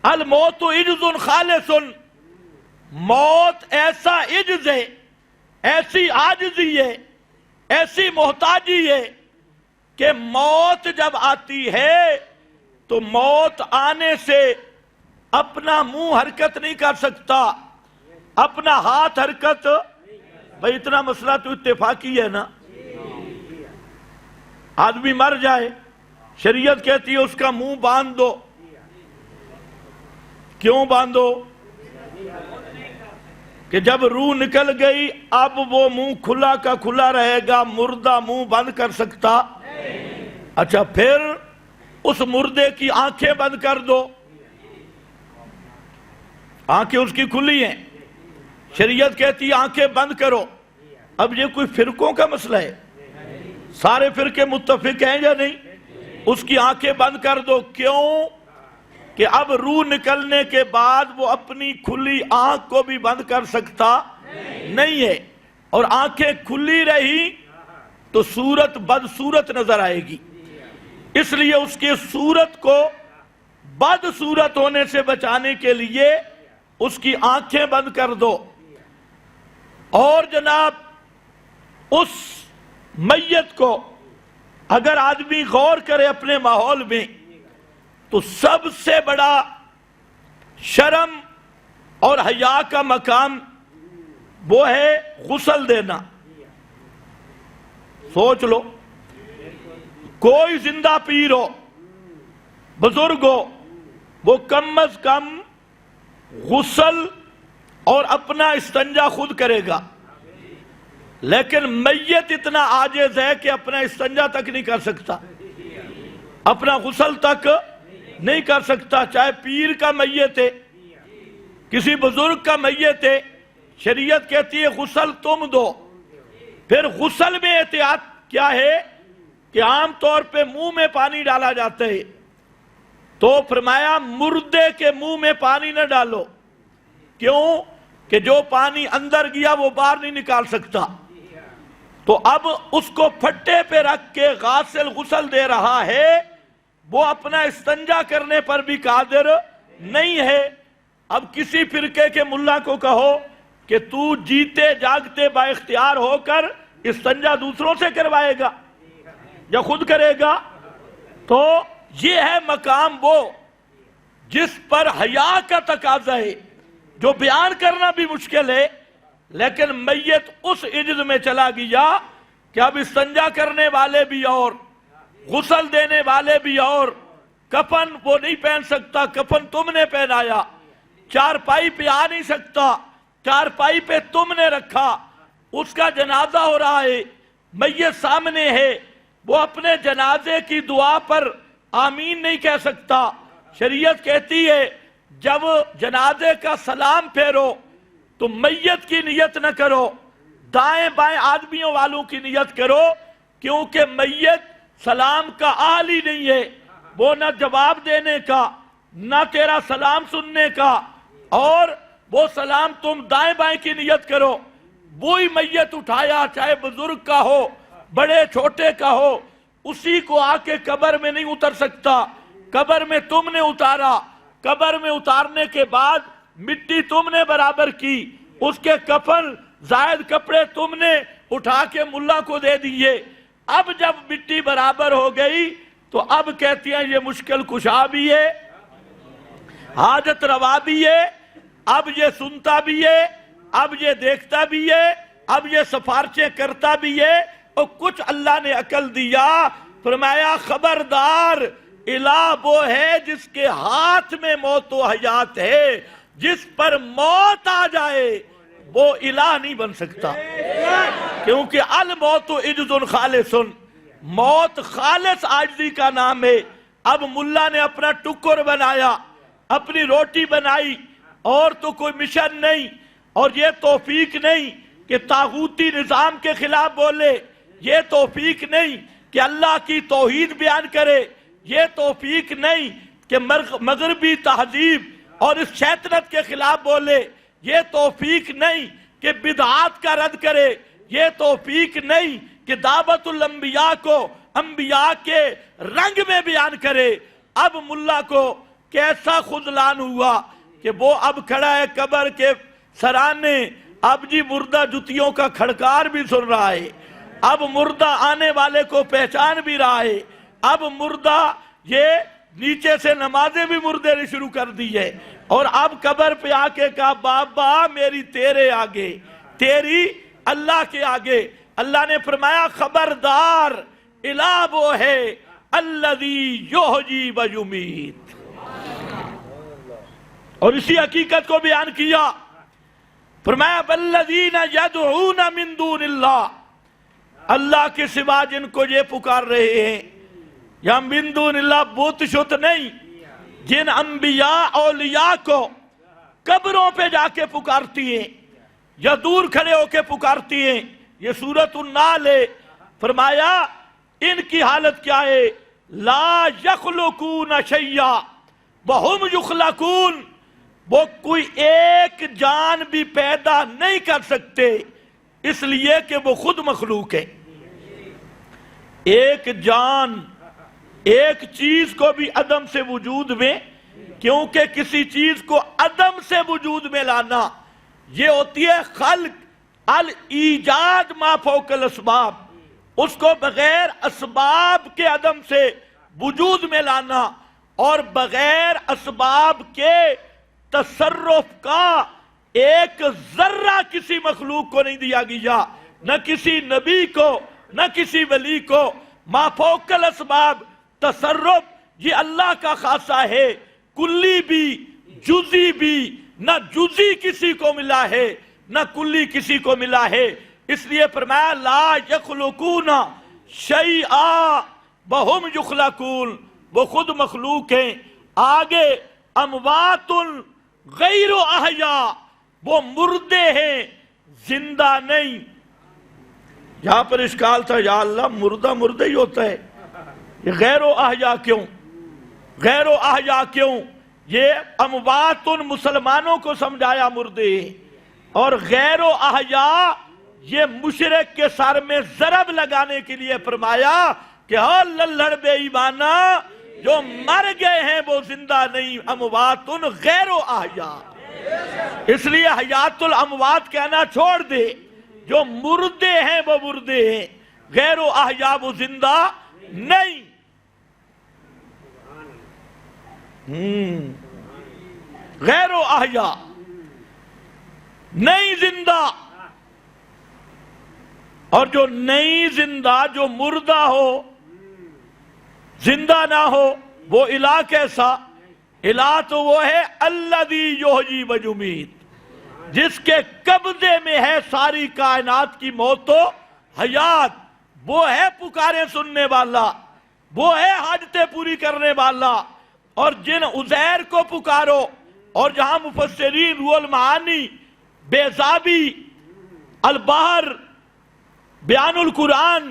A: الموت عجز خالص. موت ایسا عجز ہے، ایسی عاجزی ہے، ایسی محتاجی ہے کہ موت جب آتی ہے تو موت آنے سے اپنا منہ حرکت نہیں کر سکتا، اپنا ہاتھ حرکت. بھئی اتنا مسئلہ تو اتفاقی ہے نا. آدمی مر جائے، شریعت کہتی ہے اس کا منہ باندھ دو. کیوں باندھو؟ کہ جب روح نکل گئی اب وہ منہ کھلا کا کھلا رہے گا، مردہ منہ بند کر سکتا؟ اچھا پھر اس مردے کی آنکھیں بند کر دو. آنکھیں اس کی کھلی ہیں، شریعت کہتی ہے آنکھیں بند کرو. اب یہ کوئی فرقوں کا مسئلہ ہے؟ سارے فرقے متفق ہیں یا نہیں؟ اس کی آنکھیں بند کر دو. کیوں؟ کہ اب روح نکلنے کے بعد وہ اپنی کھلی آنکھ کو بھی بند کر سکتا نہیں ہے. اور آنکھیں کھلی رہی تو صورت بد صورت نظر آئے گی. اس لیے اس کی صورت کو بد صورت ہونے سے بچانے کے لیے اس کی آنکھیں بند کر دو. اور جناب اس میت کو اگر آدمی غور کرے اپنے ماحول میں تو سب سے بڑا شرم اور حیا کا مقام وہ ہے غسل دینا. سوچ لو، کوئی زندہ پیر ہو، بزرگ ہو، وہ کم از کم غسل اور اپنا استنجا خود کرے گا. لیکن میت اتنا عاجز ہے کہ اپنا استنجا تک نہیں کر سکتا. اپنا غسل تک نہیں کر سکتا، چاہے پیر کا میت ہے، کسی بزرگ کا میت ہے، شریعت کہتی ہے غسل تم دو۔ پھر غسل میں احتیاط کیا ہے کہ عام طور پہ منہ میں پانی ڈالا جاتا ہے، تو فرمایا مردے کے منہ میں پانی نہ ڈالو، کیوں کہ جو پانی اندر گیا وہ باہر نہیں نکال سکتا۔ تو اب اس کو پھٹے پہ رکھ کے غاسل غسل دے رہا ہے، وہ اپنا استنجا کرنے پر بھی قادر نہیں ہے۔ اب کسی فرقے کے ملا کو کہو کہ تو جیتے جاگتے با اختیار ہو کر استنجا دوسروں سے کروائے گا یا خود کرے گا؟ تو یہ ہے مقام وہ جس پر حیا کا تقاضا ہے، جو بیان کرنا بھی مشکل ہے، لیکن میت اس عجز میں چلا گیا کہ اب استنجا کرنے والے بھی اور غسل دینے والے بھی اور، کفن وہ نہیں پہن سکتا، کفن تم نے پہنایا، چارپائی پہ آ نہیں سکتا، چارپائی پہ تم نے رکھا، اس کا جنازہ ہو رہا ہے، میت سامنے ہے، وہ اپنے جنازے کی دعا پر آمین نہیں کہہ سکتا۔ شریعت کہتی ہے جب جنازے کا سلام پھیرو تو میت کی نیت نہ کرو، دائیں بائیں آدمیوں والوں کی نیت کرو، کیونکہ میت سلام کا اہل ہی نہیں ہے، وہ نہ جواب دینے کا نہ تیرا سلام سننے کا، اور وہ سلام تم دائیں بائیں کی نیت کرو، وہی میت اٹھایا چاہے بزرگ کا ہو بڑے چھوٹے کا ہو، اسی کو آ کے قبر میں نہیں اتر سکتا، قبر میں تم نے اتارا، قبر میں اتارنے کے بعد مٹی تم نے برابر کی، اس کے کفن زائد کپڑے تم نے اٹھا کے ملا کو دے دیے۔ اب جب مٹی برابر ہو گئی تو اب کہتی ہیں یہ مشکل کشا بھی ہے، حاجت روا بھی ہے، اب یہ سنتا بھی ہے، اب یہ دیکھتا بھی ہے، اب یہ سفارشیں کرتا بھی ہے، اور کچھ اللہ نے عقل دیا، فرمایا خبردار الہ وہ ہے جس کے ہاتھ میں موت و حیات ہے، جس پر موت آ جائے وہ الہ نہیں بن سکتا، کیونکہ الموت عجز خالص، موت خالص عاجزی کا نام ہے۔ اب ملا نے اپنا ٹکر بنایا، اپنی روٹی بنائی، اور تو کوئی مشن نہیں، اور یہ توفیق نہیں کہ طاغوتی نظام کے خلاف بولے، یہ توفیق نہیں کہ اللہ کی توحید بیان کرے، یہ توفیق نہیں کہ مغربی تہذیب اور اس شیطنت کے خلاف بولے، یہ توفیق نہیں کہ بدعات کا رد کرے، یہ توفیق نہیں کہ دعوت الانبیاء کو انبیاء کے رنگ میں بیان کرے۔ اب ملا کو کیسا خذلان ہوا کہ وہ اب کھڑا ہے قبر کے سرانے، اب جی مردہ جتیوں کا کھڑکار بھی سن رہا ہے، اب مردہ آنے والے کو پہچان بھی رہا ہے، اب مردہ یہ نیچے سے نمازیں بھی مردے نے شروع کر دی ہے، اور اب قبر پہ آ کے کہا بابا میری تیرے آگے، تیری اللہ کے آگے۔ اللہ نے فرمایا خبردار الہ وہ ہے الذی یحیی و یمیت، اور اسی حقیقت کو بیان کیا، فرمایا والذین یدعون من دون اللہ، اللہ کے سوا جن کو یہ پکار رہے ہیں، یا من دون اللہ بت شت نہیں، جن انبیاء اولیاء کو قبروں پہ جا کے پکارتی ہیں یا دور کھڑے ہو کے پکارتی ہیں، یہ سورۃ النحل ہے، فرمایا ان کی حالت کیا ہے، لا یخلقون شیئا وہم یخلقون، وہ کوئی ایک جان بھی پیدا نہیں کر سکتے اس لیے کہ وہ خود مخلوق ہے۔ ایک جان، ایک چیز کو بھی عدم سے وجود میں، کیونکہ کسی چیز کو عدم سے وجود میں لانا یہ ہوتی ہے خلق، الایجاد ما فوق الاسباب، اس کو بغیر اسباب کے عدم سے وجود میں لانا، اور بغیر اسباب کے تصرف کا ایک ذرہ کسی مخلوق کو نہیں دیا گیا، نہ کسی نبی کو نہ کسی ولی کو۔ ما فوق الاسباب تصرف یہ اللہ کا خاصہ ہے، کلی بھی جزی بھی، نہ جزی کسی کو ملا ہے نہ کلی کسی کو ملا ہے، اس لیے فرمایا لا یخلقون شیئا وہم یخلقون، وہ خود مخلوق ہیں۔ آگے اموات غیر احیاء، وہ مردے ہیں زندہ نہیں۔ یہاں پر اشکال تھا، یا اللہ مردہ مردہ ہی ہوتا ہے، یہ غیر احیاء کیوں؟ غیر احیاء کیوں؟ یہ اموات مسلمانوں کو سمجھایا مردے، اور غیر احیاء یہ مشرک کے سر میں ضرب لگانے کے لیے فرمایا کہ ہاں للڑ بے ایمانہ، جو مر گئے ہیں وہ زندہ نہیں، اموات غیر احیاء۔ اس لیے حیات الاموات کہنا چھوڑ دے، جو مردے ہیں وہ مردے ہیں، غیر احیاء وہ زندہ نہیں۔ غیر احیاء نہیں زندہ، اور جو نہیں زندہ، جو مردہ ہو، زندہ نہ ہو، وہ الہ کیسا؟ الہ تو وہ ہے الذی یحیی و یمیت، جس کے قبضے میں ہے ساری کائنات کی موت و حیات۔ وہ ہے پکارے سننے والا، وہ ہے حاجتیں پوری کرنے والا۔ اور جن عزیر کو پکارو، اور جہاں مفسرین روح المعانی، بیضابی، البحر، بیان القرآن،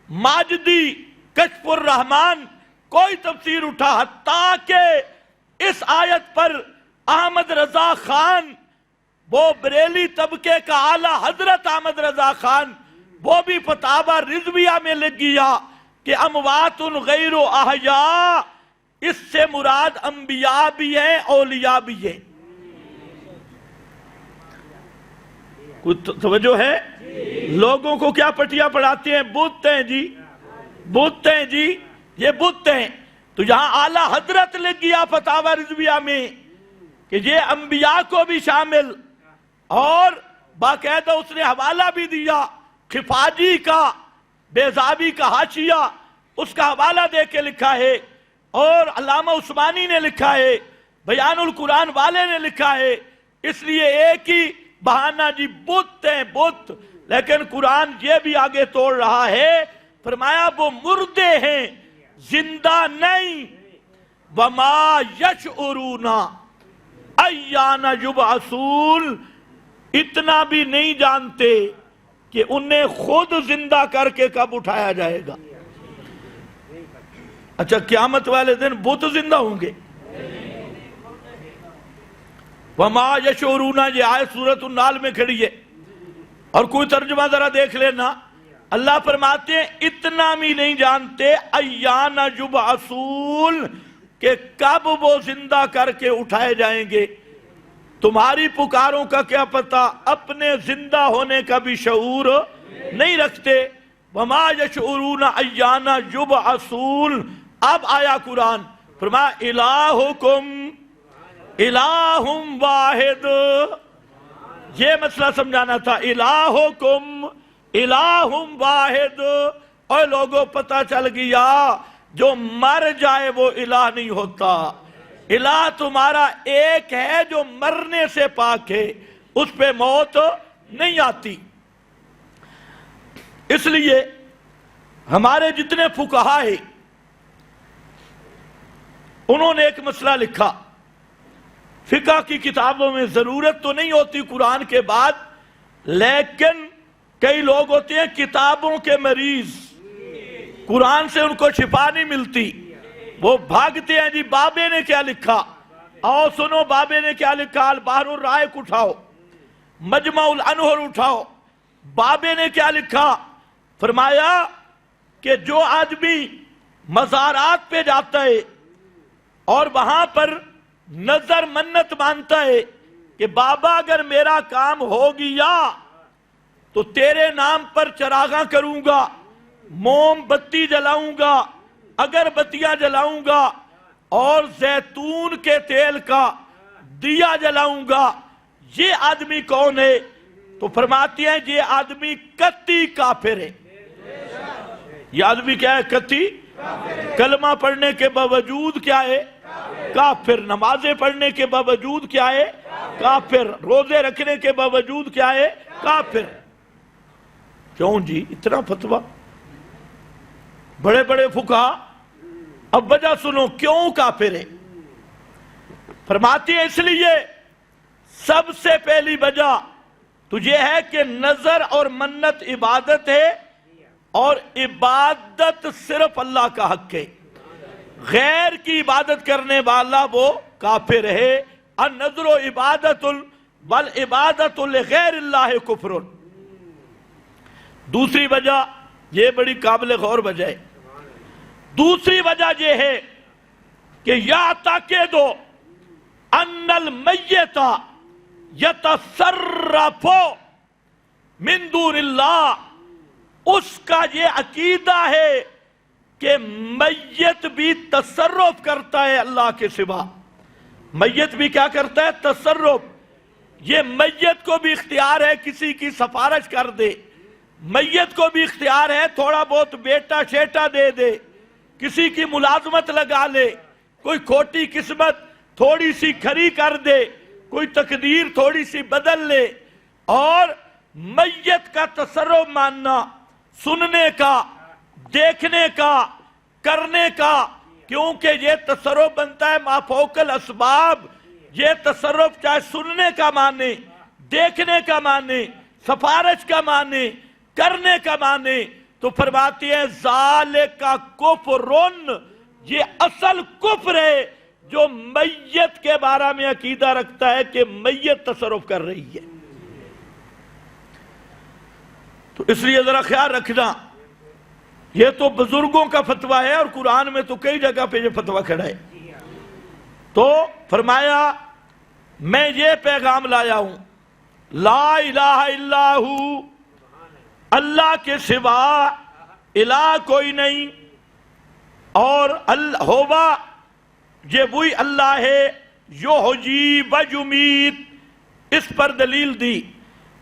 A: ماجدی، کشف الرحمن، کوئی تفسیر اٹھا، حتیٰ کہ اس آیت پر احمد رضا خان، وہ بریلی طبقے کا اعلیٰ حضرت احمد رضا خان، وہ بھی فتاوی رضویہ میں لکھ گیا کہ اموات غیر احیاء، اس سے مراد انبیاء بھی ہیں، اولیاء بھی ہیں۔ کچھ توجہ ہے؟ لوگوں کو کیا پٹیاں پڑھاتے ہیں؟ بت ہیں جی، بت ہیں جی، یہ بت ہیں۔ تو یہاں اعلیٰ حضرت لکھ گیا فتاوی رضویہ میں کہ یہ انبیاء کو بھی شامل، اور باقاعدہ اس نے حوالہ بھی دیا خفاجی کا، بیضابی کا حاشیہ، اس کا حوالہ دے کے لکھا ہے، اور علامہ عثمانی نے لکھا ہے، بیان القرآن والے نے لکھا ہے۔ اس لیے ایک ہی بہانہ جی، بت ہیں بت، لیکن قرآن یہ بھی آگے توڑ رہا ہے، فرمایا وہ مردے ہیں زندہ نہیں۔ وما یشعرون ایان یبعثون، اتنا بھی نہیں جانتے کہ انہیں خود زندہ کر کے کب اٹھایا جائے گا۔ اچھا قیامت والے دن بت زندہ ہوں گے؟ وما یشعرون، یہ آیت سورۃ النحل میں کھڑی ہے، اور کوئی ترجمہ ذرا دیکھ لینا۔ اللہ فرماتے ہیں اتنا بھی نہیں جانتے ایان یبعثون، کہ کب وہ زندہ کر کے اٹھائے جائیں گے۔ تمہاری پکاروں کا کیا پتہ، اپنے زندہ ہونے کا بھی شعور نہیں رکھتے۔ وما یشعرون ایان یبعثون۔ اب آیا قرآن، فرمایا الہکم الہ واحد، یہ مسئلہ سمجھانا تھا، الہکم الہ واحد۔ اور لوگوں پتہ چل گیا جو مر جائے وہ الہ نہیں ہوتا، الہ تمہارا ایک ہے جو مرنے سے پاک ہے، اس پہ موت نہیں آتی۔ اس لیے ہمارے جتنے فقہا ہیں انہوں نے ایک مسئلہ لکھا، فقہ کی کتابوں میں ضرورت تو نہیں ہوتی قرآن کے بعد، لیکن کئی لوگ ہوتے ہیں کتابوں کے مریض، قرآن سے ان کو شفا نہیں ملتی، وہ بھاگتے ہیں جی بابے نے کیا لکھا، آؤ سنو بابے نے کیا لکھا، البحر الرائق اٹھاؤ، مجمع الانہر اٹھاؤ، بابے نے کیا لکھا، فرمایا کہ جو آدمی مزارات پہ جاتا ہے اور وہاں پر نظر منت مانتا ہے کہ بابا اگر میرا کام ہو گیا تو تیرے نام پر چراغاں کروں گا، موم بتی جلاؤں گا، اگربتیاں جلاؤں گا، اور زیتون کے تیل کا دیا جلاؤں گا، یہ آدمی کون ہے؟ تو فرماتی ہیں یہ آدمی قطعی کافر ہے۔ یہ آدمی کیا ہے؟ قطعی کلمہ پڑھنے کے باوجود کیا ہے؟ کافر۔ نمازیں پڑھنے کے باوجود کیا ہے؟ کافر۔ روزے رکھنے کے باوجود کیا ہے؟ کافر۔ کیوں جی اتنا فتویٰ؟ بڑے بڑے فقہا اب وجہ سنو کیوں کافر ہے. فرماتی ہے اس لیے سب سے پہلی وجہ تو یہ ہے کہ نظر اور منت عبادت ہے، اور عبادت صرف اللہ کا حق ہے. غیر کی عبادت کرنے والا وہ کافر ہے. النظر عبادت والعبادت لغیر اللہ کفر. دوسری وجہ یہ بڑی قابل غور وجہ ہے. دوسری وجہ یہ ہے کہ یعتقد ان المیت یتصرف من دون اللہ. اس کا یہ عقیدہ ہے کہ میت بھی تصرف کرتا ہے اللہ کے سوا. میت بھی کیا کرتا ہے؟ تصرف. یہ میت کو بھی اختیار ہے کسی کی سفارش کر دے، میت کو بھی اختیار ہے تھوڑا بہت بیٹا شیٹا دے دے، کسی کی ملازمت لگا لے، کوئی کھوٹی قسمت تھوڑی سی کھری کر دے، کوئی تقدیر تھوڑی سی بدل لے. اور میت کا تصرف ماننا، سننے کا، دیکھنے کا، کرنے کا، کیونکہ یہ تصرف بنتا ہے ما فوق الاسباب. یہ تصرف چاہے سننے کا مانے، دیکھنے کا مانے، سفارش کا مانے، کرنے کا مانے، تو فرماتی ہے ذالک کفرن. یہ اصل کفر ہے جو میت کے بارے میں عقیدہ رکھتا ہے کہ میت تصرف کر رہی ہے. تو اس لیے ذرا خیال رکھنا، یہ تو بزرگوں کا فتویٰ ہے اور قرآن میں تو کئی جگہ پہ یہ فتویٰ کھڑا ہے. تو فرمایا میں یہ پیغام لایا ہوں، لا الہ الا ہو، اللہ کے سوا الہ کوئی نہیں، اور ہوا یہ وہی اللہ ہے یحیی و یمیت. اس پر دلیل دی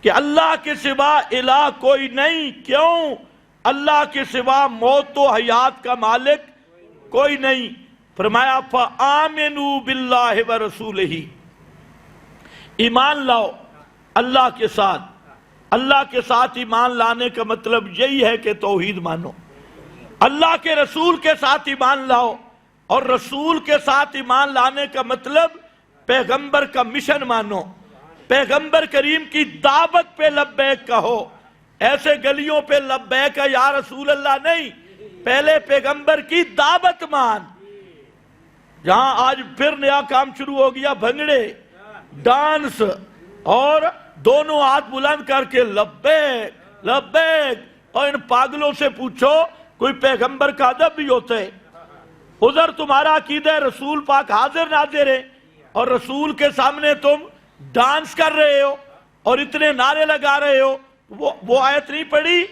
A: کہ اللہ کے سوا الہ کوئی نہیں. کیوں؟ اللہ کے سوا موت و حیات کا مالک کوئی نہیں. فرمایا فآمنوا باللہ ورسولہ، ایمان لاؤ اللہ کے ساتھ. اللہ کے ساتھ ایمان لانے کا مطلب یہی ہے کہ توحید مانو. اللہ کے رسول کے ساتھ ایمان لاؤ، اور رسول کے ساتھ ایمان لانے کا مطلب پیغمبر کا مشن مانو، پیغمبر کریم کی دعوت پہ لبیک کہو. ایسے گلیوں پہ لبیک یا رسول اللہ نہیں، پہلے پیغمبر کی دعوت مان. جہاں آج پھر نیا کام شروع ہو گیا، بھنگڑے، ڈانس، اور دونوں ہاتھ بلند کر کے لبیک لبیک. اور ان پاگلوں سے پوچھو کوئی پیغمبر کا ادب بھی ہوتا ہے؟ ادھر تمہارا عقیدہ ہے رسول پاک حاضر ناظر ہے، اور رسول کے سامنے تم ڈانس کر رہے ہو اور اتنے نعرے لگا رہے ہو. وہ آیت نہیں پڑھی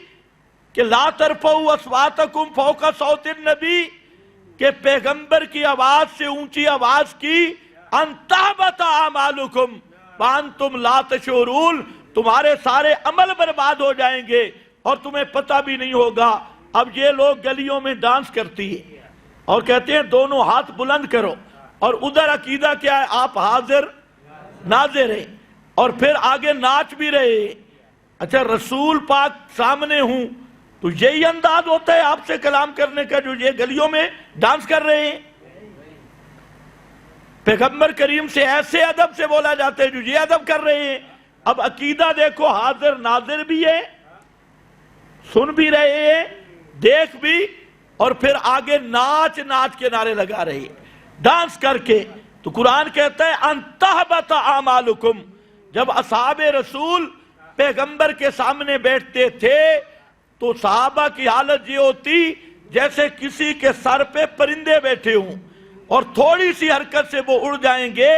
A: کہ لا ترفعوا اصواتکم فوق صوت النبی، کہ پیغمبر کی آواز سے اونچی آواز کی ان تحبط اعمالکم وانتم لا تشعرون، تمہارے سارے عمل برباد ہو جائیں گے اور تمہیں پتہ بھی نہیں ہوگا. اب یہ لوگ گلیوں میں ڈانس کرتی ہے اور کہتے ہیں دونوں ہاتھ بلند کرو، اور ادھر عقیدہ کیا ہے؟ آپ حاضر ناظر ہیں اور پھر آگے ناچ بھی رہے ہیں. اچھا رسول پاک سامنے ہوں تو یہی انداز ہوتا ہے آپ سے کلام کرنے کا جو یہ گلیوں میں ڈانس کر رہے ہیں؟ پیغمبر کریم سے ایسے ادب سے بولا جاتا ہے جو یہ ادب کر رہے ہیں. اب عقیدہ دیکھو، حاضر ناظر بھی ہے، سن بھی رہے ہیں، دیکھ بھی، اور پھر آگے ناچ ناچ کے نعرے لگا رہے ہیں ڈانس کر کے. تو قرآن کہتا ہے ان تحبط اعمالکم. جب اصحاب رسول پیغمبر کے سامنے بیٹھتے تھے تو صحابہ کی حالت یہ ہوتی جیسے کسی کے سر پہ پرندے بیٹھے ہوں اور تھوڑی سی حرکت سے وہ اڑ جائیں گے.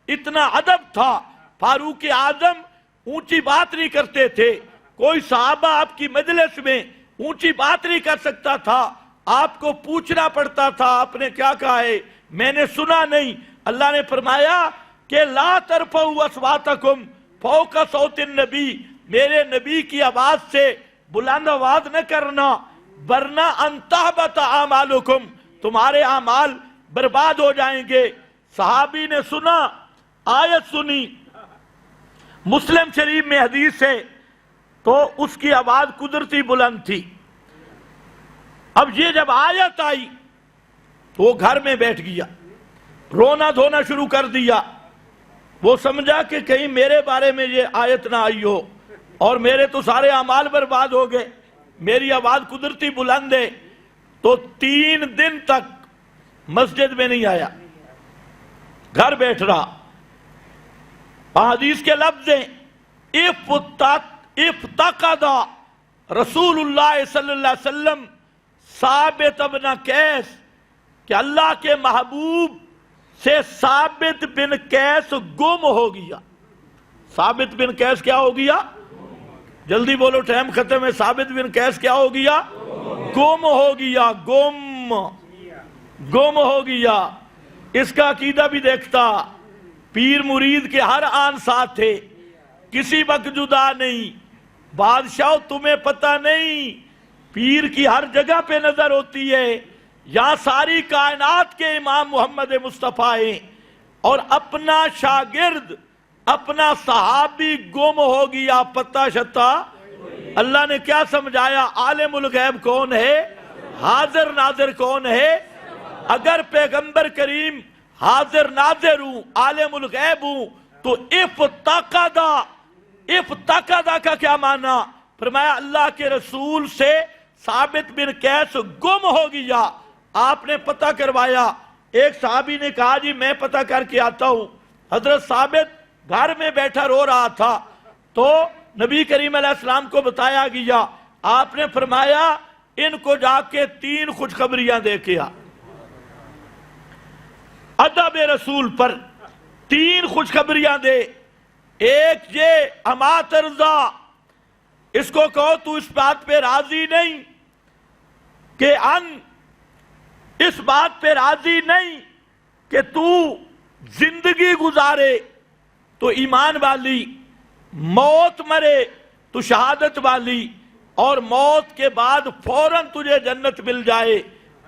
A: اتنا ادب تھا. فاروق اعظم اونچی بات نہیں کرتے تھے، کوئی صحابہ آپ کی مجلس میں اونچی بات نہیں کر سکتا تھا، آپ کو پوچھنا پڑتا تھا آپ نے کیا کہا ہے، میں نے سنا نہیں. اللہ نے فرمایا کہ لا ترفعوا اصواتکم فوق صوت النبی، میرے نبی کی آواز سے بلند آواز نہ کرنا، ورنہ ان تحبط اعمالکم، تمہارے اعمال برباد ہو جائیں گے. صحابی نے سنا، آیت سنی، مسلم شریف میں حدیث ہے، تو اس کی آواز قدرتی بلند تھی. اب یہ جب آیت آئی تو وہ گھر میں بیٹھ گیا، رونا دھونا شروع کر دیا۔ وہ سمجھا کہ کہیں میرے بارے میں یہ آیت نہ آئی ہو اور میرے تو سارے اعمال برباد ہو گئے، میری آواز قدرتی بلند ہے۔ تو 3 دن تک مسجد میں نہیں آیا، گھر بیٹھ رہا۔ حدیث کے لفظ ہیں افتقد رسول اللہ صلی اللہ علیہ وسلم ثابت بن قیس، کہ اللہ کے محبوب سے ثابت بن قیس گم ہو گیا۔ ثابت بن قیس کیا ہو گیا؟ جلدی بولو، ٹائم ختم ہے۔ ثابت بن قیس کیا ہو گیا؟ گم ہو گیا، گم ہو گیا۔ اس کا عقیدہ بھی دیکھتا، پیر مرید کے ہر آن ساتھ تھے، کسی وقت جدا نہیں۔ بادشاہ تمہیں پتہ نہیں، پیر کی ہر جگہ پہ نظر ہوتی ہے۔ یہاں ساری کائنات کے امام محمد مصطفیٰ ہیں، اور اپنا شاگرد، اپنا صحابی گم ہو گیا، پتہ شتا۔ اللہ نے کیا سمجھایا؟ عالم الغیب کون ہے؟ حاضر ناظر کون ہے؟ اگر پیغمبر کریم حاضر ناظر ہوں، عالم الغیب ہوں، تو افتقدہ کا کیا معنی؟ فرمایا اللہ کے رسول سے ثابت بن قیس گم ہو گیا۔ آپ نے پتہ کروایا۔ ایک صحابی نے کہا جی میں پتہ کر کے آتا ہوں۔ حضرت ثابت گھر میں بیٹھا رو رہا تھا، تو نبی کریم علیہ السلام کو بتایا گیا۔ آپ نے فرمایا ان کو جا کے 3 خوشخبریاں دے کے آ۔ ادب رسول پر 3 خوشخبریاں دے۔ ایک یہ اما ترضا، اس کو کہو تو اس بات پہ راضی نہیں کہ اس بات پہ راضی نہیں کہ تو زندگی گزارے تو ایمان والی، موت مرے تو شہادت والی، اور موت کے بعد فوراً تجھے جنت مل جائے۔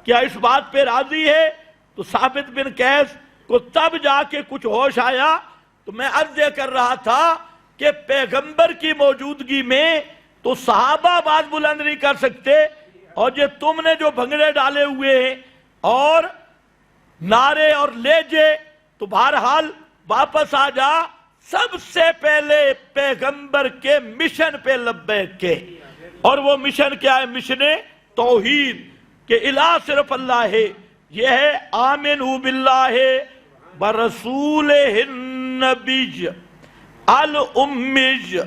A: کیا اس بات پہ راضی ہے؟ تو ثابت بن قیس کو تب جا کے کچھ ہوش آیا۔ تو میں عرض یہ کر رہا تھا کہ پیغمبر کی موجودگی میں تو صحابہ بات بلند نہیں کر سکتے، اور یہ تم نے جو بھنگڑے ڈالے ہوئے ہیں اور نعرے اور لیجے، تو بہرحال واپس آ جا۔ سب سے پہلے پیغمبر کے مشن پہ لبیک کے، اور وہ مشن کیا ہے؟ مشن توحید، کہ الہ صرف اللہ ہے۔ یہ ہے آمنوا باللہ برسولہ النبی الامج،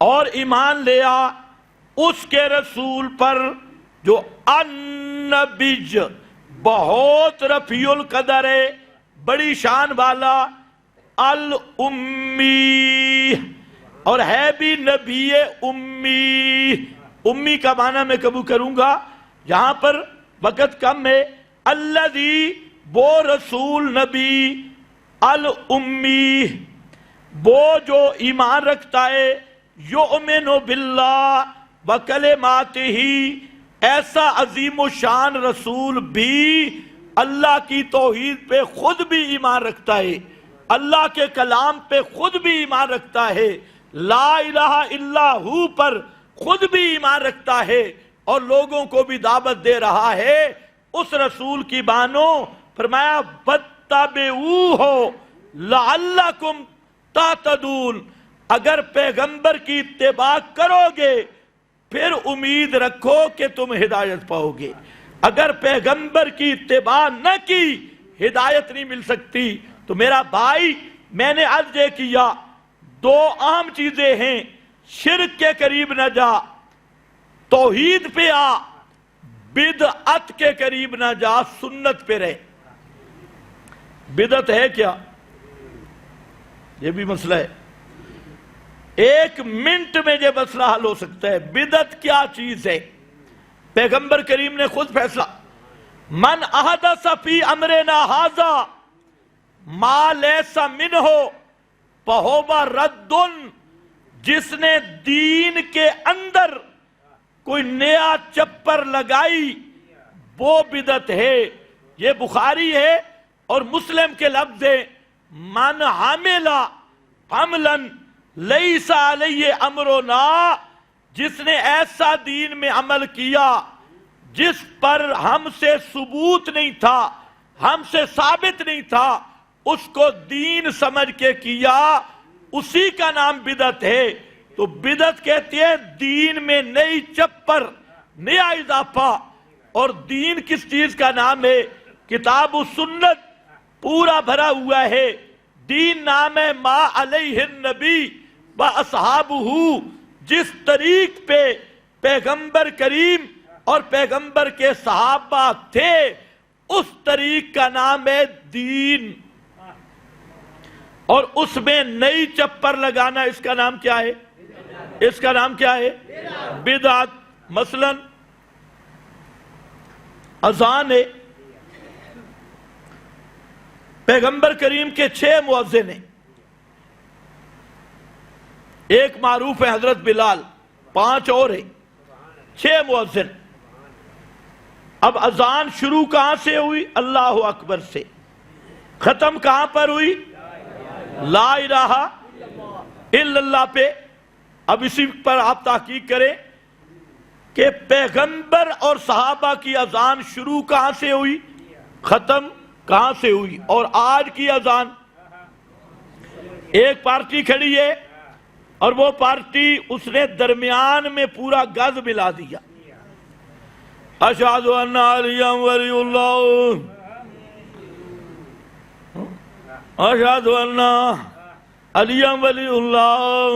A: اور ایمان لیا اس کے رسول پر جو النبی، بہت رفیع القدر ہے، بڑی شان والا، الامی، اور ہے بھی نبی امی۔ امی کا معنی میں کبھی کروں گا، یہاں پر وقت کم ہے۔ الذی، وہ رسول نبی، الامی، وہ جو ایمان رکھتا ہے، یؤمن باللہ وکلماتہ، ایسا عظیم و شان رسول بھی اللہ کی توحید پہ خود بھی ایمان رکھتا ہے، اللہ کے کلام پہ خود بھی ایمان رکھتا ہے، لا الہ الا ہو پر خود بھی ایمان رکھتا ہے، اور لوگوں کو بھی دعوت دے رہا ہے اس رسول کی بانو۔ فرمایا واتبعوہ لعلکم تہتدون، اگر پیغمبر کی اتباع کرو گے پھر امید رکھو کہ تم ہدایت پاؤ گے۔ اگر پیغمبر کی اتباع نہ کی ہدایت نہیں مل سکتی۔ تو میرا بھائی، میں نے عرض یہ کیا 2 عام چیزیں ہیں، شرک کے قریب نہ جا، توحید پہ آ، بدعت کے قریب نہ جا، سنت پہ رہ۔ بدعت ہے کیا؟ یہ بھی مسئلہ ہے، 1 منٹ میں یہ مسئلہ حل ہو سکتا ہے۔ بدعت کیا چیز ہے؟ پیغمبر کریم نے خود فیصلہ، من احدث فی امرنا ھذا ما لیس منہ فہو رد، جس نے دین کے اندر کوئی نیا چپر لگائی وہ بدعت ہے۔ یہ بخاری ہے اور مسلم کے لفظ ہے، من حمل حملا لیس علیہ امرنا، جس نے ایسا دین میں عمل کیا جس پر ہم سے ثبوت نہیں تھا، ہم سے ثابت نہیں تھا، اس کو دین سمجھ کے کیا، اسی کا نام بدعت ہے۔ تو بدعت کہتی ہے دین میں نئی چپر، نیا اضافہ۔ اور دین کس چیز کا نام ہے؟ کتاب و سنت پورا بھرا ہوا ہے۔ دین نام ہے ما علیہ النبی و اصحابہ، جس طریق پہ پیغمبر کریم اور پیغمبر کے صحابہ تھے، اس طریق کا نام ہے دین۔ اور اس میں نئی چپر لگانا، اس کا نام کیا ہے؟ اس کا نام کیا ہے؟ بدعت۔ مثلا اذان ہے، پیغمبر کریم کے 6 مؤذن ہیں، ایک معروف ہے حضرت بلال، 5 اور ہیں، 6 مؤذن۔ اب اذان شروع کہاں سے ہوئی؟ اللہ اکبر سے۔ ختم کہاں پر ہوئی؟ لا الہ الا اللہ پہ۔ اب اسی پر آپ تحقیق کریں کہ پیغمبر اور صحابہ کی اذان شروع کہاں سے ہوئی، ختم کہاں سے ہوئی؟ اور آج کی اذان، ایک پارٹی کھڑی ہے اور وہ پارٹی اس نے درمیان میں پورا گز ملا دیا، اشہد ان علی ولی اللہ، اشہد ان علی ولی اللہ،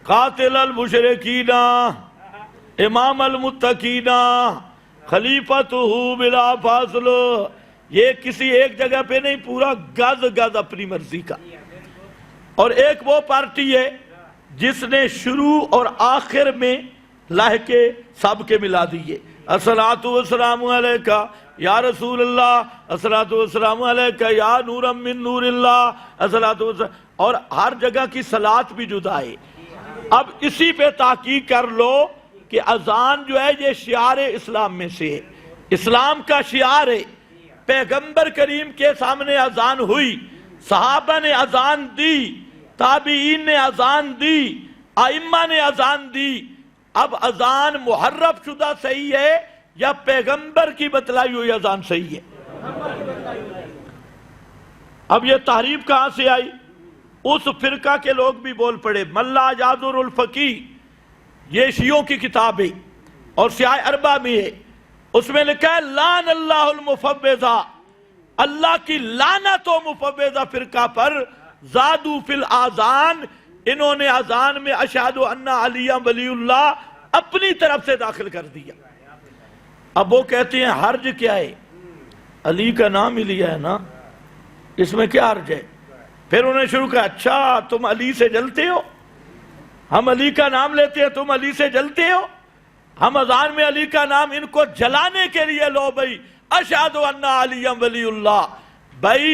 A: قاتل المشرکین، امام المتقین، خلیفۃہ بلا فاصل۔ یہ کسی ایک جگہ پہ نہیں، پورا گز اپنی مرضی کا۔ اور ایک وہ پارٹی ہے جس نے شروع اور آخر میں لاحقے سب کے ملا دیے، الصلاۃ والسلام علیکہ یا رسول اللہ، الصلاۃ والسلام علیکہ یا نورا من نور اللہ، الصلاۃ والسلام، اور ہر جگہ کی صلاۃ بھی جدا ہے۔ اب اسی پہ تحقیق کر لو کہ اذان جو ہے یہ شعار اسلام میں سے ہے، اسلام کا شعار ہے۔ پیغمبر کریم کے سامنے اذان ہوئی، صحابہ نے اذان دی، تابعین نے اذان دی، ائمہ نے اذان دی۔ اب اذان محرف شدہ صحیح ہے یا پیغمبر کی بتلائی ہوئی اذان صحیح ہے؟ اب یہ تحریف کہاں سے آئی؟ اس فرقہ کے لوگ بھی بول پڑے، ملا یادر الفقی، یہ شیعوں کی کتاب ہے اور سیاہ اربع میں ہے، اس میں لکھا ہے لعن اللہ المفوضہ، اللہ کی لعنت و مفوضہ فرقہ پر، زادو فی الاذان، انہوں نے اذان میں اشہد ان علی ولی اللہ اپنی طرف سے داخل کر دیا۔ اب وہ کہتے ہیں حرج کیا ہے؟ علی کا نام ہی لیا ہے نا، اس میں کیا حرج ہے؟ پھر انہوں نے شروع کہا اچھا تم علی سے جلتے ہو، ہم علی کا نام لیتے ہیں، تم علی سے جلتے ہو، ہم اذان میں علی کا نام ان کو جلانے کے لیے لو بھائی، اشہد ان علی ولی اللہ۔ بھائی